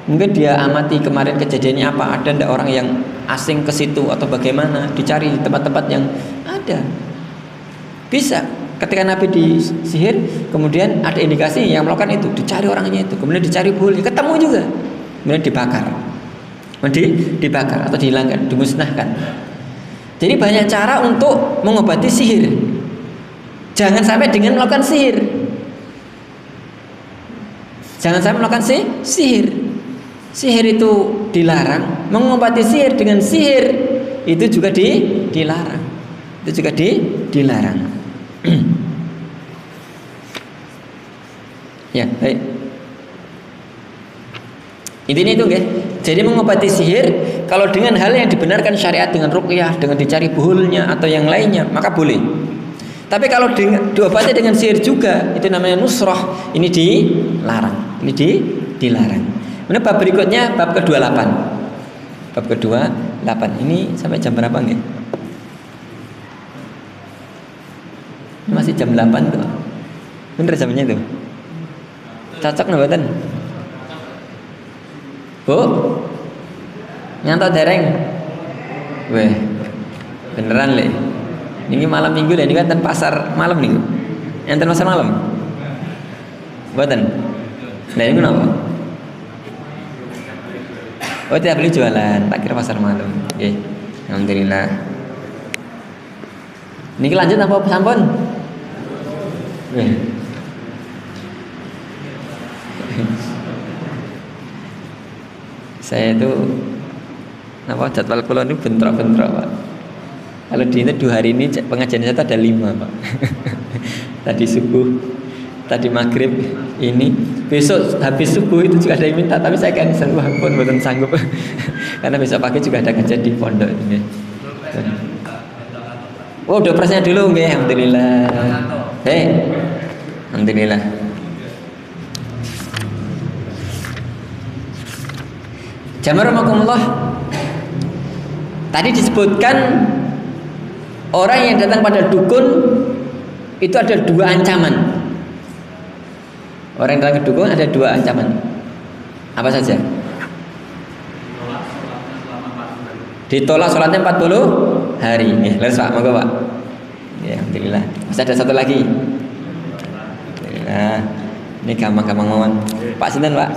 Mungkin dia amati kemarin kejadiannya apa, ada ndak orang yang asing ke situ atau bagaimana, dicari di tempat-tempat yang ada. Bisa. Ketika Nabi disihir, kemudian ada indikasi yang melakukan itu, dicari orangnya itu, kemudian dicari buhulnya, ketemu juga, kemudian dibakar, dibakar atau dihilangkan, dimusnahkan. Jadi banyak cara untuk mengobati sihir. Jangan sampai dengan melakukan sihir. Jangan sampai melakukan sihir. Sihir itu dilarang. Mengobati sihir dengan sihir itu juga dilarang. Itu juga dilarang. Ya, baik. Intinya itu, guys. Jadi mengobati sihir kalau dengan hal yang dibenarkan syariat, dengan ruqyah, dengan dicari buhulnya atau yang lainnya, maka boleh. Tapi kalau diobati dengan sihir juga, itu namanya nusrah. Ini dilarang. Ini dilarang. Kemudian bab berikutnya bab ke-28. Bab ke-28 ini sampai jam berapa nggih? Ini masih jam 8 tuh. Bener jamnya tuh. Cocok nggak mboten? Bu? Nyantok dereng? Weh. Beneran le. Ini malam minggu lah, ini kan pasar malam nih. Enten pasar malam. Mboten. Nah, ini kenapa? Oh, tidak beli jualan, tak kira pasar malam. Oke, alhamdulillah. Niki lanjut apa sampun? Saya itu jadwal kula ini bentrok-bentrok, Pak. Kalau di 2 hari ini pengajian saya ada 5, Pak. Tadi subuh, tadi maghrib, ini besok habis subuh itu juga ada yang minta, tapi saya cancel, pun belum sanggup. Karena besok pagi juga ada kerja di pondok ini. Oh, udah operasinya dulu nggih, alhamdulillah. Alhamdulillah. Jamaah rahimakumullah. Tadi disebutkan orang yang datang pada dukun itu ada 2 ancaman. Orang yang datang ke dukun ada 2 ancaman. Apa saja? Ditolak sholatnya 40 hari. Nih, leres Pak, monggo Pak. Ya, alhamdulillah. Masih ada 1 lagi. Alhamdulillah. Ini gampang-gampang ngomong. Pak sinten, Pak?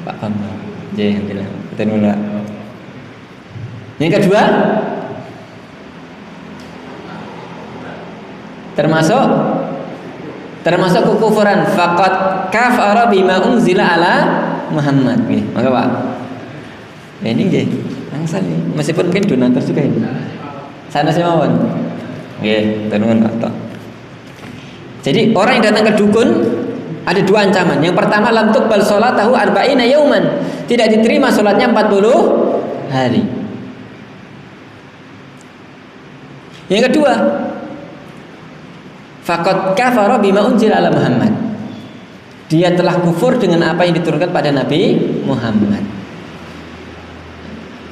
Pak Bambang. Ya, alhamdulillah. Betul Pak. Yang kedua, termasuk kekufuran, faqad kafara bima unzila ala Muhammad. Nih, maka Pak. Nah, ini nggih, angsal nih. Meskipun mungkin donatur juga ini. Sana sih mawon. Nggih, tenun Pak. Jadi orang yang datang ke dukun ada 2 ancaman. Yang pertama, lam tuqbal sholatahu arba'ina yauman. Tidak diterima salatnya 40 hari. Yang kedua, Faqad kafara bima unzila ala Muhammad. Dia telah kufur dengan apa yang diturunkan pada Nabi Muhammad.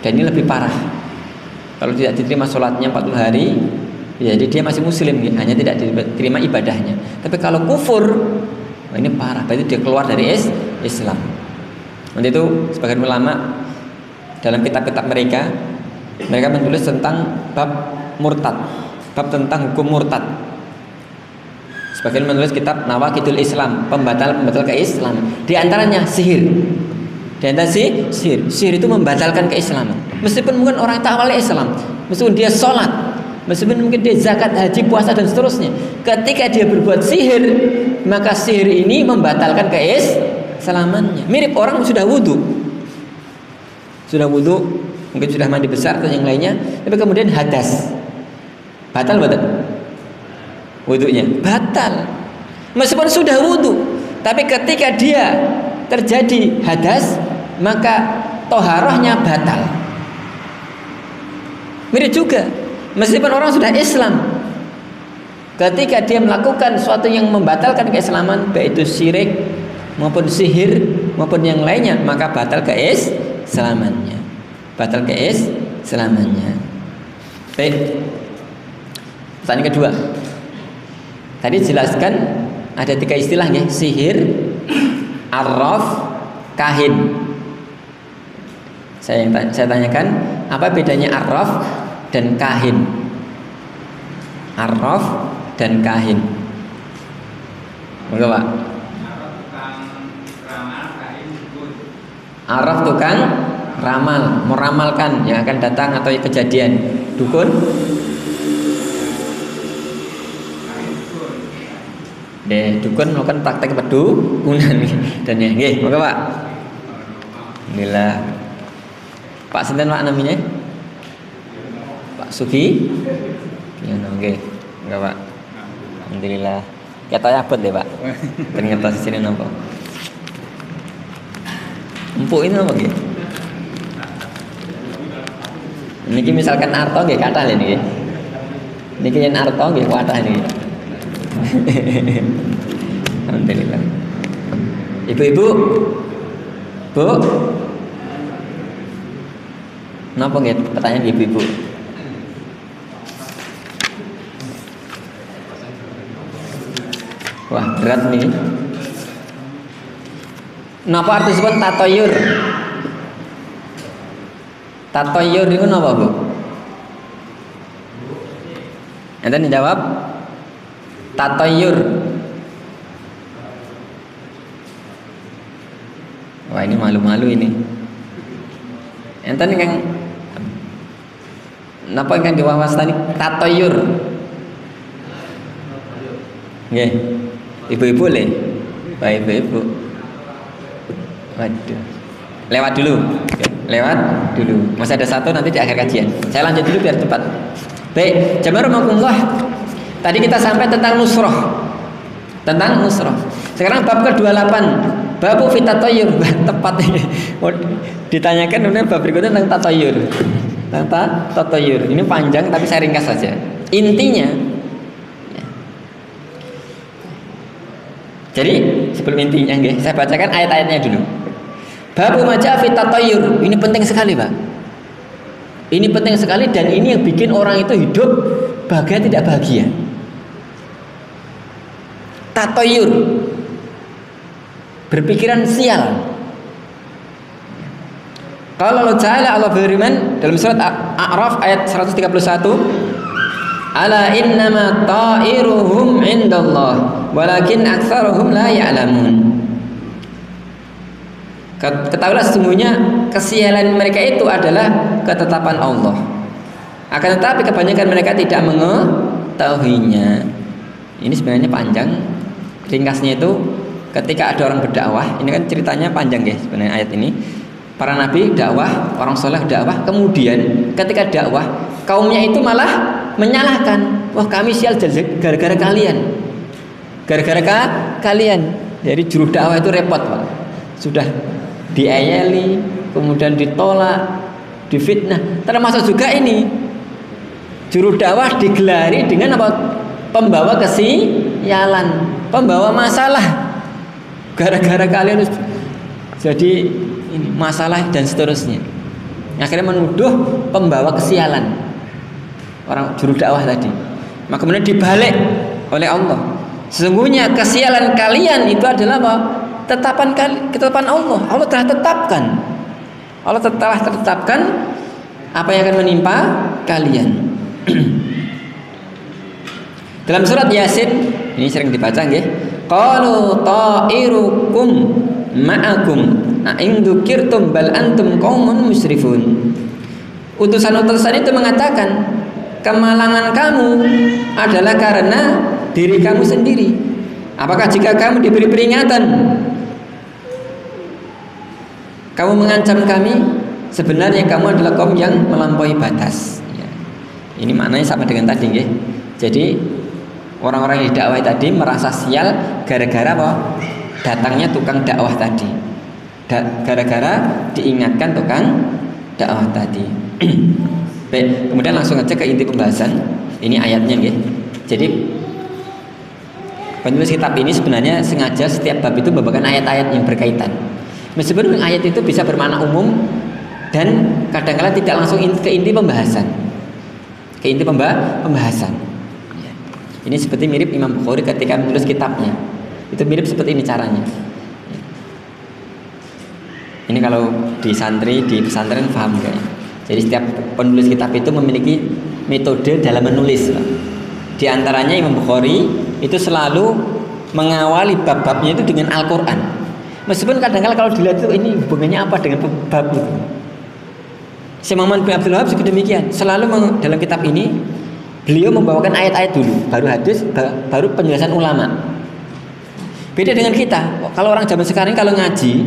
Dan ini lebih parah. Kalau tidak diterima sholatnya 40 hari, jadi dia masih muslim, hanya tidak diterima ibadahnya. Tapi kalau kufur, ini parah, berarti dia keluar dari Islam. Untuk itu sebagian ulama dalam kitab-kitab mereka menulis tentang bab murtad, bab tentang hukum murtad. Sebagian menulis kitab Nawaqidul Islam, pembatal keislaman. Di antaranya sihir. Dan sihir itu membatalkan keislaman. Meskipun mungkin orang tak awalnya Islam, meskipun dia sholat, meskipun mungkin dia zakat, haji, puasa dan seterusnya, ketika dia berbuat sihir, maka sihir ini membatalkan keislamannya. Mirip orang sudah wudhu, mungkin sudah mandi besar atau yang lainnya, tapi kemudian hadas, batal wudhunya, batal. Meskipun sudah wudhu, tapi ketika dia terjadi hadas, maka toharohnya batal. Mirip juga, meskipun orang sudah Islam, ketika dia melakukan sesuatu yang membatalkan keislaman, baik itu syirik maupun sihir maupun yang lainnya, maka batal keislamannya. Baik. Pertanyaan kedua. Tadi jelaskan ada 3 istilah ya, sihir, arraf, kahin. Saya tanyakan, apa bedanya arraf dan kahin? Arraf dan kahin. Monggo, Pak. Arraf tukang ramal, meramalkan yang akan datang atau kejadian. Dukun? Dukun melakukan praktek pedukunan dan ya, nggih, monggo, Pak. Alhamdulillah. Pak sinten Pak namanya? Pak Sugi? Ya, nggih. Enggak, Pak. Alhamdulillah. Ketoknya abot deh, Pak. Ternyata di sini nampak. Empuk ini apa nggih? Niki misalkan arto nggih kathah niki. Niki yen arto nggih kathah niki. Alhamdulillah. Ibu-ibu, Bu, napa nggih pertanyaan ibu-ibu? Wah, berat nih. Napa arti sebut tatoyur? Tatoyur itu napa, Bu? Enten dijawab tatoyur. Wah, ini malu-malu ini. Enten yang napa yang diwawastani tatoyur? Nggih. Ibu-ibu le. Baik, ibu-ibu. Waduh. Lewat dulu. Masih ada satu nanti di akhir kajian. Saya lanjut dulu biar cepat. Baik, jamaah rahimakumullah. Tadi kita sampai tentang nusroh. Sekarang bab ke-28. Bab fitatayur. Tepat ini. Ditanyakan kemudian bab berikutnya tentang tatayur. Tentang tatayur. Ini panjang tapi saya ringkas saja. Intinya, jadi sebelum intinya saya bacakan ayat-ayatnya dulu. Bab maja fitatayur. Ini penting sekali, Pak. Ini penting sekali dan ini yang bikin orang itu hidup bahagia tidak bahagia. Tatayur, berpikiran sial. Kalau Allah Ta'ala Allah berfirman dalam surat A'raf ayat 131, ala innama ta'iruhum indallah walakin aktsaruhum la ya'lamun. Ketahuilah sesungguhnya kesialan mereka itu adalah ketetapan Allah. Akan tetapi kebanyakan mereka tidak mengetahuinya. Ini sebenarnya panjang. Ringkasnya itu ketika ada orang berdakwah, ini kan ceritanya panjang guys sebenarnya ayat ini. Para nabi dakwah, orang soleh dakwah, kemudian ketika dakwah kaumnya itu malah menyalahkan, wah kami sial gara-gara kalian. Jadi juru dakwah itu repot, Pak. Sudah diayeli, kemudian ditolak, difitnah. Termasuk juga ini juru dakwah digelari dengan apa? pembawa kesialan, pembawa masalah. Gara-gara kalian jadi ini masalah dan seterusnya. Akhirnya menuduh pembawa kesialan orang juru dakwah tadi. Maka kemudian dibalik oleh Allah. Sesungguhnya kesialan kalian itu adalah apa? Ketetapan Allah. Allah telah tetapkan. Allah telah tetapkan apa yang akan menimpa kalian. Dalam surat Yasin ini sering dibaca nggih. Qalu ta'irukum ma'akum a'in dzukirtum bal antum qaumun musrifun. Utusan-utusan itu mengatakan kemalangan kamu adalah karena diri kamu sendiri. Apakah jika kamu diberi peringatan kamu mengancam kami, sebenarnya kamu adalah kaum yang melampaui batas ya. Ini maknanya sama dengan tadi nggih. Jadi orang-orang yang dakwah tadi merasa sial gara-gara apa? Datangnya tukang dakwah tadi. Gara-gara diingatkan tukang dakwah tadi. Baik, kemudian langsung aja ke inti pembahasan. Ini ayatnya nggih. Jadi penulis kitab ini sebenarnya sengaja setiap bab itu membawakan ayat-ayat yang berkaitan. Meskipun ayat itu bisa bermakna umum dan kadang-kala tidak langsung ke inti pembahasan. Ke inti pembahasan. Ini seperti mirip Imam Bukhari ketika menulis kitabnya. Itu mirip seperti ini caranya. Ini kalau di santri, di pesantren paham kayaknya. Jadi setiap penulis kitab itu memiliki metode dalam menulis. Di antaranya Imam Bukhari itu selalu mengawali bab-babnya itu dengan Al-Quran. Meskipun kadang-kala kalau dilihat itu ini hubungannya apa dengan bab itu. Syekh Muhammad bin Abdul Wahab juga demikian. Selalu dalam kitab ini beliau membawakan ayat-ayat dulu, baru hadis, baru penjelasan ulama. Beda dengan kita. Kalau orang zaman sekarang kalau ngaji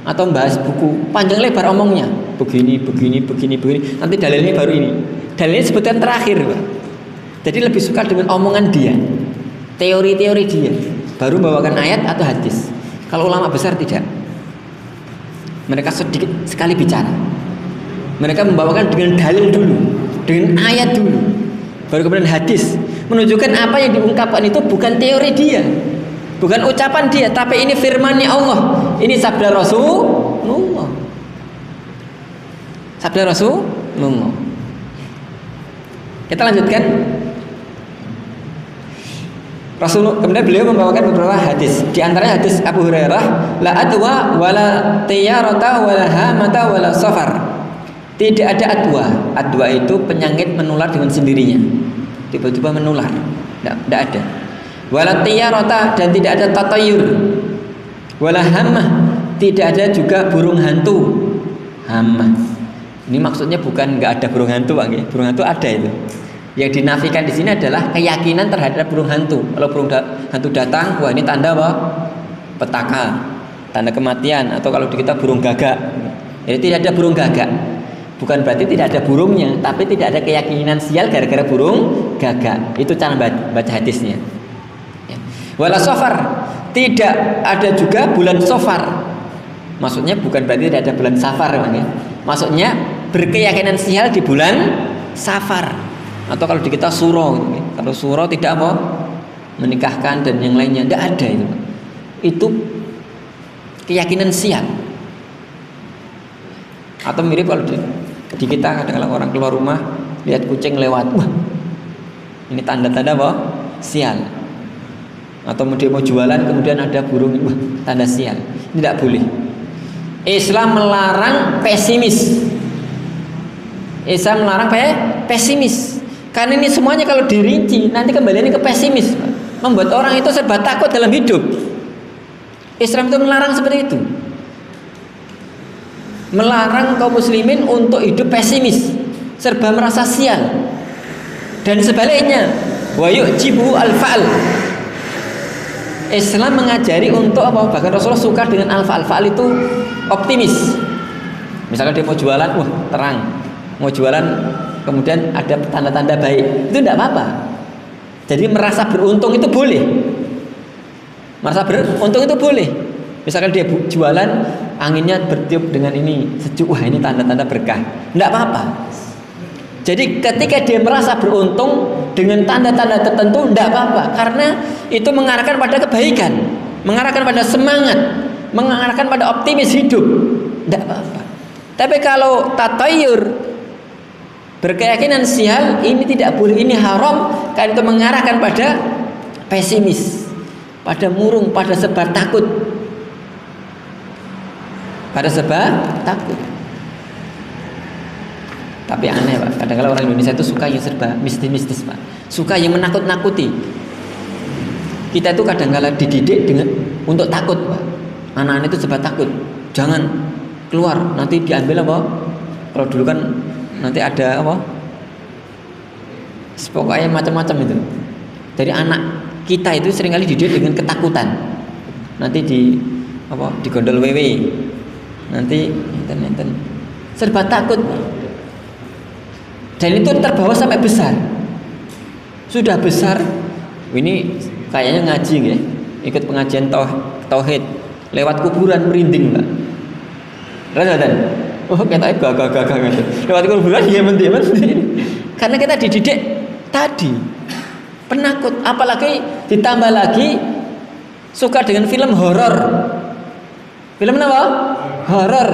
atau membahas buku panjang lebar omongnya, begini. Nanti dalilnya baru ini. Dalilnya sebutan terakhir, Pak. Jadi lebih suka dengan omongan dia, teori-teori dia, baru membawakan ayat atau hadis. Kalau ulama besar tidak. Mereka sedikit sekali bicara. Mereka membawakan dengan dalil dulu, dengan ayat dulu, baru kemudian hadis. Menunjukkan apa yang diungkapkan itu bukan teori dia, bukan ucapan dia, tapi ini firman-Nya Allah. Ini sabda Rasulullah. Sabda Rasulullah. Kita lanjutkan. Kemudian beliau membawakan beberapa hadis. Di antaranya hadis Abu Hurairah, la adwa wala tiyarata wala hamata wala safar. Tidak ada adwa. Adwa itu penyakit menular dengan sendirinya. Tiba-tiba menular. Tidak ada. Wala tiyarata, dan tidak ada tatayur. Wala hamah, tidak ada juga burung hantu. Hamah. Ini maksudnya bukan nggak ada burung hantu, Pak. Burung hantu ada itu. Yang dinafikan di sini adalah keyakinan terhadap burung hantu. Kalau burung hantu datang, wah ini tanda apa? Petaka, tanda kematian. Atau kalau di kita burung gagak. Jadi tidak ada burung gagak. Bukan berarti tidak ada burungnya, tapi tidak ada keyakinan sial gara-gara burung gagak. Itu cara baca hadisnya. Wala safar, tidak ada juga bulan safar. Maksudnya bukan berarti tidak ada bulan safar, ya. Maksudnya berkeyakinan sial di bulan safar. Atau kalau di kita suro, gitu. Kalau suro tidak apa menikahkan dan yang lainnya, tidak ada itu. Itu keyakinan sial. Atau mirip kalau di kita kadang-kadang orang keluar rumah lihat kucing lewat, wah ini tanda-tanda apa? Sial. Atau dia mau jualan kemudian ada burung, wah tanda sial. Ini tidak boleh. Islam melarang pesimis. Islam melarang pesimis. Karena ini semuanya kalau dirinci nanti kembalinya ke pesimis, membuat orang itu serba takut dalam hidup. Islam itu melarang seperti itu, melarang kaum muslimin untuk hidup pesimis, serba merasa sial. Dan sebaliknya, wa yu'jibu al-fa'al. Islam mengajari untuk apa? Bahkan Rasulullah suka dengan al-fa'al. Fa'al itu optimis. Misalkan dia mau jualan, wah terang. Mau jualan kemudian ada tanda-tanda baik, itu tidak apa-apa. Jadi merasa beruntung itu boleh. Merasa beruntung itu boleh. Misalkan dia jualan, anginnya bertiup dengan ini sejuk, wah ini tanda-tanda berkah, tidak apa-apa. Jadi ketika dia merasa beruntung, dengan tanda-tanda tertentu tidak apa-apa, karena itu mengarahkan pada kebaikan, mengarahkan pada semangat, mengarahkan pada optimis hidup, tidak apa-apa. Tapi kalau tatayur, berkeyakinan sial, ini tidak boleh, ini haram, karena itu mengarahkan pada pesimis, pada murung, pada sebar takut, pada sebar takut. Tapi aneh Pak, kadang-kadang orang Indonesia itu suka yang serba mistis-mistis Pak, suka yang menakut-nakuti. Kita itu kadang-kadang dididik dengan untuk takut Pak. Anak-anak itu serba takut, jangan keluar, nanti diambil apa? Kalau dulu kan nanti ada apa? Pokoknya macam-macam itu. Jadi anak kita itu seringkali dididik dengan ketakutan. Nanti digondol wewe. Nanti enten serba takut. Dan itu terbawa sampai besar. Sudah besar, ini kayaknya ngaji ya, ikut pengajian tauhid, lewat kuburan merinding Pak. Rasakan? Oh kita gagah gitu. Lewat kuburan dia menti. Karena kita dididik tadi penakut, apalagi ditambah lagi suka dengan film horor. Film apa? Horor.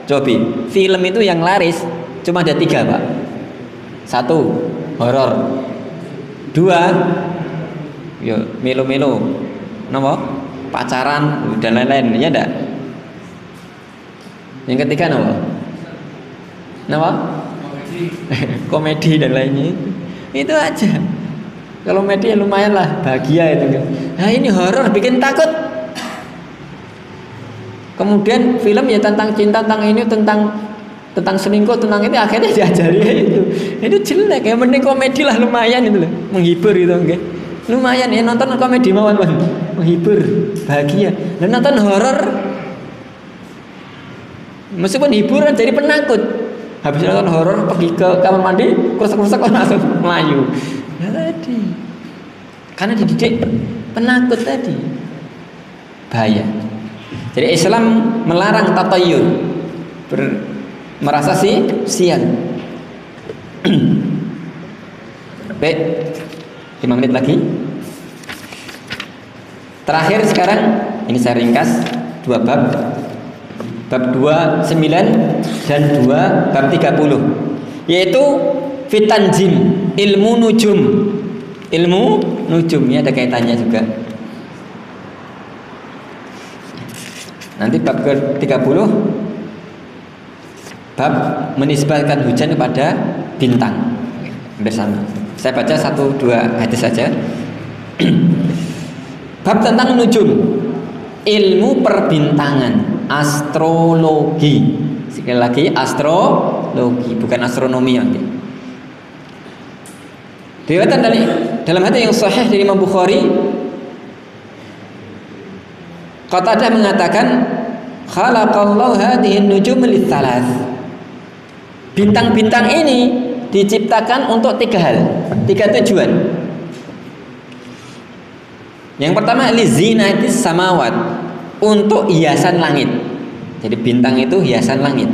Coba, film itu yang laris cuma ada 3 Pak. 1, horor. 2, yo melo-melo, napa? Pacaran dan lain-lain, ya enggak? Yang ketiga napa? Komedi dan lainnya. Itu aja. Kalau komedi ya lumayan lah, bahagia itu. Nah ini horor bikin takut. Kemudian film ya tentang cinta, tentang ini, tentang selingkuh, tentang ini, akhirnya diajari itu jelek ya. Mending komedi lah, lumayan itu loh, menghibur gitu, okay? Lumayan ya, nonton komedi mawon menghibur, bahagia. Dan nonton horor meskipun hiburan jadi penakut. Habis nonton horor pergi ke kamar mandi, kurus-kurus langsung melayu. Ya tadi, karena dididik penakut tadi, bahaya. Jadi Islam melarang tatayur, merasa sial. Baik, 5 menit lagi. Terakhir sekarang, ini saya ringkas 2 bab. Bab 29 dan 2 bab 30, yaitu fitanjim, ilmu nujum. Ilmu nujum ini ada kaitannya juga. Nanti bab ke-30, bab menisbahkan hujan kepada bintang bersama. Saya baca 1-2 hadis saja. Bab tentang nujum, ilmu perbintangan, astrologi. Sekali lagi astrologi, bukan astronomi nanti. Diriwayatkan dalam hadis yang sahih dari Imam Bukhari, Qatadah mengatakan, khalaqallahu hadhihi an-nujum litsalath. Bintang-bintang ini diciptakan untuk 3 hal, 3 tujuan. Yang pertama, lizinatis samawat, untuk hiasan langit. Jadi bintang itu hiasan langit,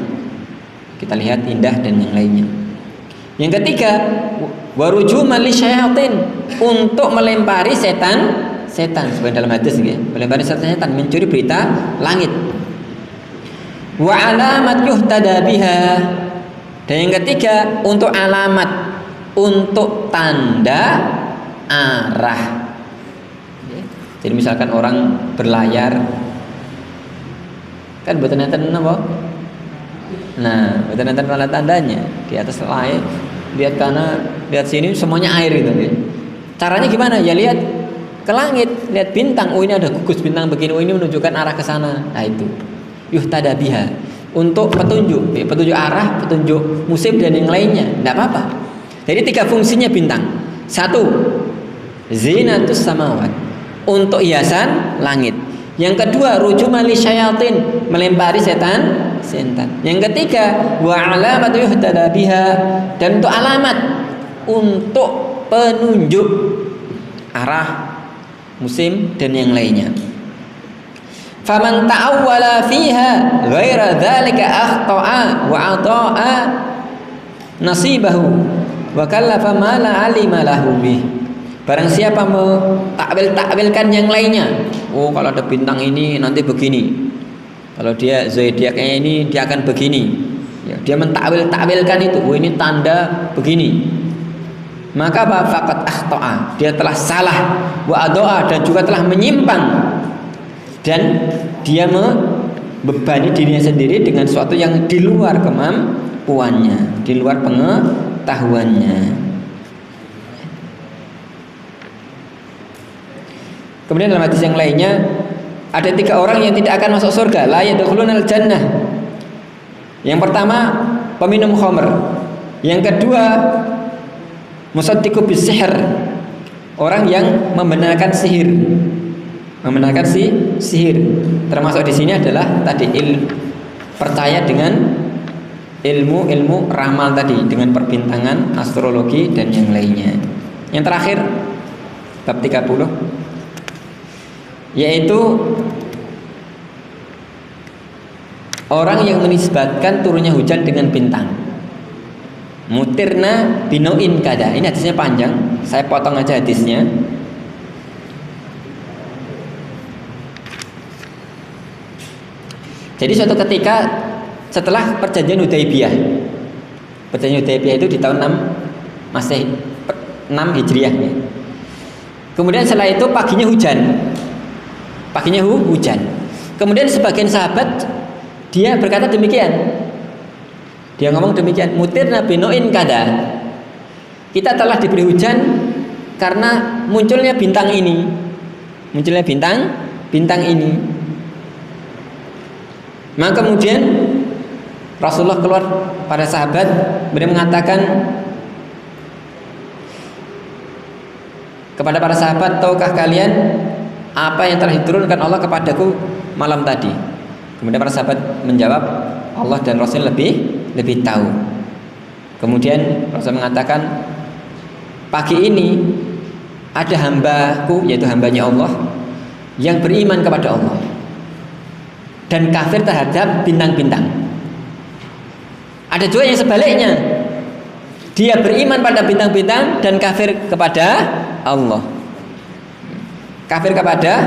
kita lihat indah dan yang lainnya. Yang ketiga, warujuman lisyayatin, untuk melempari setan seperti dalam hadis ya, melempari setan, mencuri berita langit. Wa alamat yuhtada biha, dan yang ketiga untuk alamat, untuk tanda arah. Jadi misalkan orang berlayar, kan buatan enten apa? Nah, buatan enten tanda-tandanya di atas layar, lihat kanan, lihat sini, semuanya air gitu ya. Caranya gimana? Ya lihat ke langit, lihat bintang. Oh ini ada gugus bintang begini, oh ini menunjukkan arah ke sana. Nah itu yuhtada biha, untuk petunjuk, petunjuk arah, petunjuk musim dan yang lainnya. Tidak apa-apa. Jadi 3 fungsinya bintang. 1, zinatus samawat, untuk hiasan langit. Yang kedua, rujuman lisyayatin, melempari setan. Yang ketiga, wa alamat yuhtada biha, dan untuk alamat, untuk penunjuk arah, musim dan yang lainnya. Faman ta'awwala fiha ghaira dzalika akhta'a wa ata'a nasibahu wa kallafa ma la alima lahu bih. Barang siapa takwilkan yang lainnya, oh kalau ada bintang ini nanti begini, kalau dia zodiaknya ini dia akan begini, ya, dia mentakwilkan itu, oh ini tanda begini, maka faqad akhta'a, dia telah salah, wa adoa, dan juga telah menyimpang, dan dia membebani dirinya sendiri dengan sesuatu yang di luar kemampuannya, di luar pengetahuannya. Kemudian dalam hadis yang lainnya, ada 3 orang yang tidak akan masuk surga, la yadkhulunal jannah. Yang pertama, peminum khamr. Yang kedua, musaddiqu bisihr, orang yang membenarkan sihir. Membenarkan sihir. Termasuk di sini adalah tadi percaya dengan ilmu ramal tadi, dengan perbintangan, astrologi dan yang lainnya. Yang terakhir, bab 30, yaitu orang yang menisbatkan turunnya hujan dengan bintang. Mutirna binauin kada. Ini hadisnya panjang, saya potong aja hadisnya. Jadi suatu ketika setelah perjanjian Hudaybiyah, perjanjian Hudaybiyah itu di tahun 6 Masehi, 6 Hijriah ya. Kemudian setelah itu paginya hujan. Kemudian sebagian sahabat dia berkata demikian. Dia ngomong demikian, mutirna binauin kada. Kita telah diberi hujan karena munculnya bintang ini. Munculnya bintang ini. Maka kemudian Rasulullah keluar pada sahabat, beliau mengatakan kepada para sahabat, tahukah kalian apa yang telah diturunkan Allah kepadaku malam tadi? Kemudian para sahabat menjawab, Allah dan Rasul lebih tahu. Kemudian Rasul mengatakan, pagi ini ada hambaku, yaitu hambanya Allah, yang beriman kepada Allah dan kafir terhadap bintang-bintang. Ada juga yang sebaliknya, dia beriman pada bintang-bintang dan kafir kepada Allah. Kafir kepada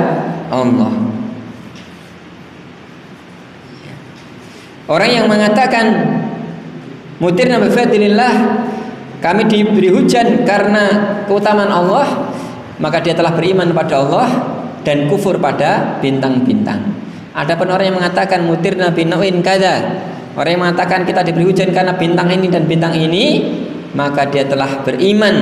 Allah. Orang yang mengatakan mutirna bi fadlillah, kami diberi hujan karena keutamaan Allah, maka dia telah beriman pada Allah dan kufur pada bintang-bintang. Adapun orang yang mengatakan mutirna binauin kada, orang yang mengatakan kita diberi hujan karena bintang ini dan bintang ini, maka dia telah beriman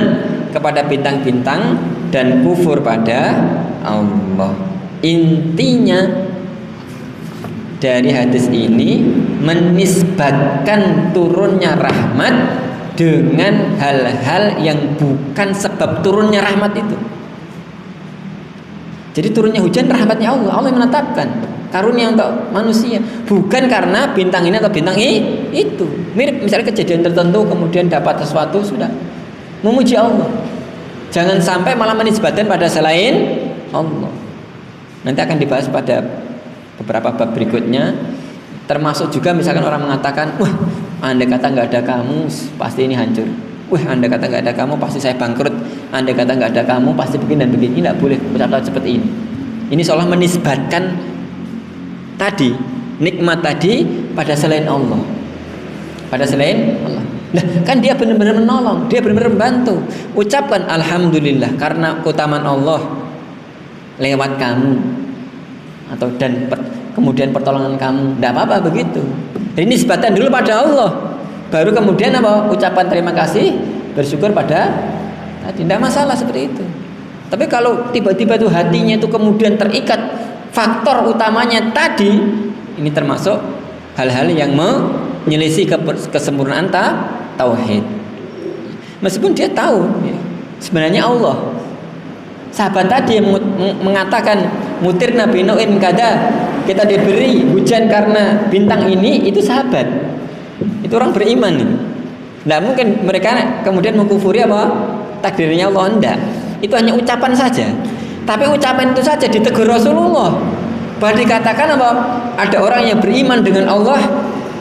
kepada bintang-bintang dan kufur pada Allah. Intinya dari hadis ini menisbatkan turunnya rahmat dengan hal-hal yang bukan sebab turunnya rahmat itu. Jadi turunnya hujan rahmatnya Allah. Allah yang menetapkan karunia untuk manusia, bukan karena bintang ini atau bintang itu. Mirip misalnya kejadian tertentu kemudian dapat sesuatu, sudah memuji Allah. Jangan sampai malah menisbatkan pada selain Allah. Nanti akan dibahas pada beberapa bab berikutnya. Termasuk juga misalkan orang mengatakan, wah, andai kata nggak ada kamu pasti ini hancur. Wah, andai kata nggak ada kamu pasti saya bangkrut. Andai kata nggak ada kamu pasti begini dan begini. Tidak boleh ucap seperti ini. Ini seolah menisbatkan tadi nikmat tadi pada selain Allah. Pada selain Allah. Nah, kan dia benar-benar menolong, dia benar-benar membantu. Ucapkan alhamdulillah karena keutamaan Allah lewat kamu, atau kemudian pertolongan kamu. Tidak apa-apa begitu. Dan ini nisbatan dulu pada Allah, baru kemudian apa? Ucapan terima kasih, bersyukur pada tadi. Tidak masalah seperti itu. Tapi kalau tiba-tiba itu hatinya itu kemudian terikat faktor utamanya tadi, ini termasuk hal-hal yang menyelisih kesempurnaan tauhid. Meskipun dia tahu ya, sebenarnya Allah. Sahabat tadi yang mengatakan mutirna binauin kada, kita diberi hujan karena bintang ini, itu sahabat. Itu orang beriman ini. Tidak mungkin mereka kemudian mengkufuri apa takdirnya Allah, enggak. Itu hanya ucapan saja. Tapi ucapan itu saja ditegur Rasulullah. Bahwa dikatakan apa? Ada orang yang beriman dengan Allah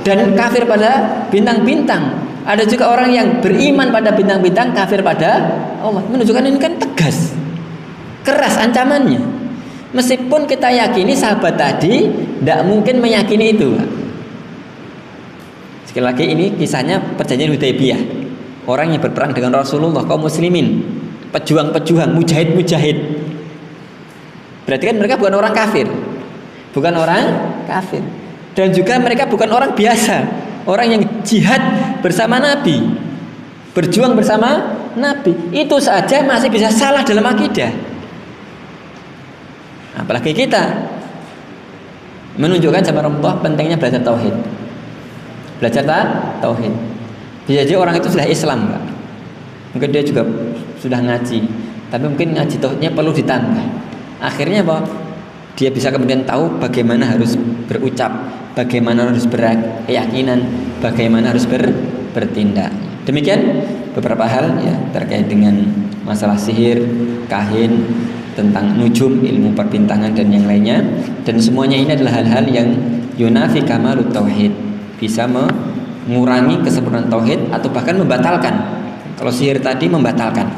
dan kafir pada bintang-bintang. Ada juga orang yang beriman pada bintang-bintang, kafir pada Allah. Menunjukkan ini kan tegas, keras ancamannya. Meskipun kita yakini sahabat tadi tidak mungkin meyakini itu. Sekali lagi ini kisahnya perjanjian Hudaybiyah. Orang yang berperang dengan Rasulullah, kaum muslimin, pejuang-pejuang, mujahid-mujahid. Berarti kan mereka bukan orang kafir. Bukan orang kafir. Dan juga mereka bukan orang biasa, orang yang jihad bersama Nabi, berjuang bersama Nabi. Itu saja masih bisa salah dalam akidah, apalagi kita. Menunjukkan sama Allah pentingnya belajar tauhid. Belajar tauhid. Bisa jadi orang itu sudah Islam, Pak. Mungkin dia juga sudah ngaji, tapi mungkin ngaji tauhidnya perlu ditambah. Akhirnya apa? Dia bisa kemudian tahu bagaimana harus berucap, bagaimana harus berkeyakinan, bagaimana harus bertindak. Demikian beberapa hal ya terkait dengan masalah sihir, kahin, tentang nujum, ilmu perbintangan dan yang lainnya. Dan semuanya ini adalah hal-hal yang yunafi kamalut tauhid, bisa mengurangi kesempurnaan tauhid atau bahkan membatalkan. Kalau sihir tadi membatalkan.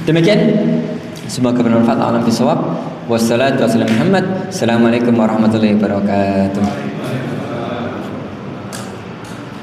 Demikian, semoga bermanfaat. A'lam bishawab. Wassalatu wassalamu Muhammad. Assalamualaikum warahmatullahi wabarakatuh.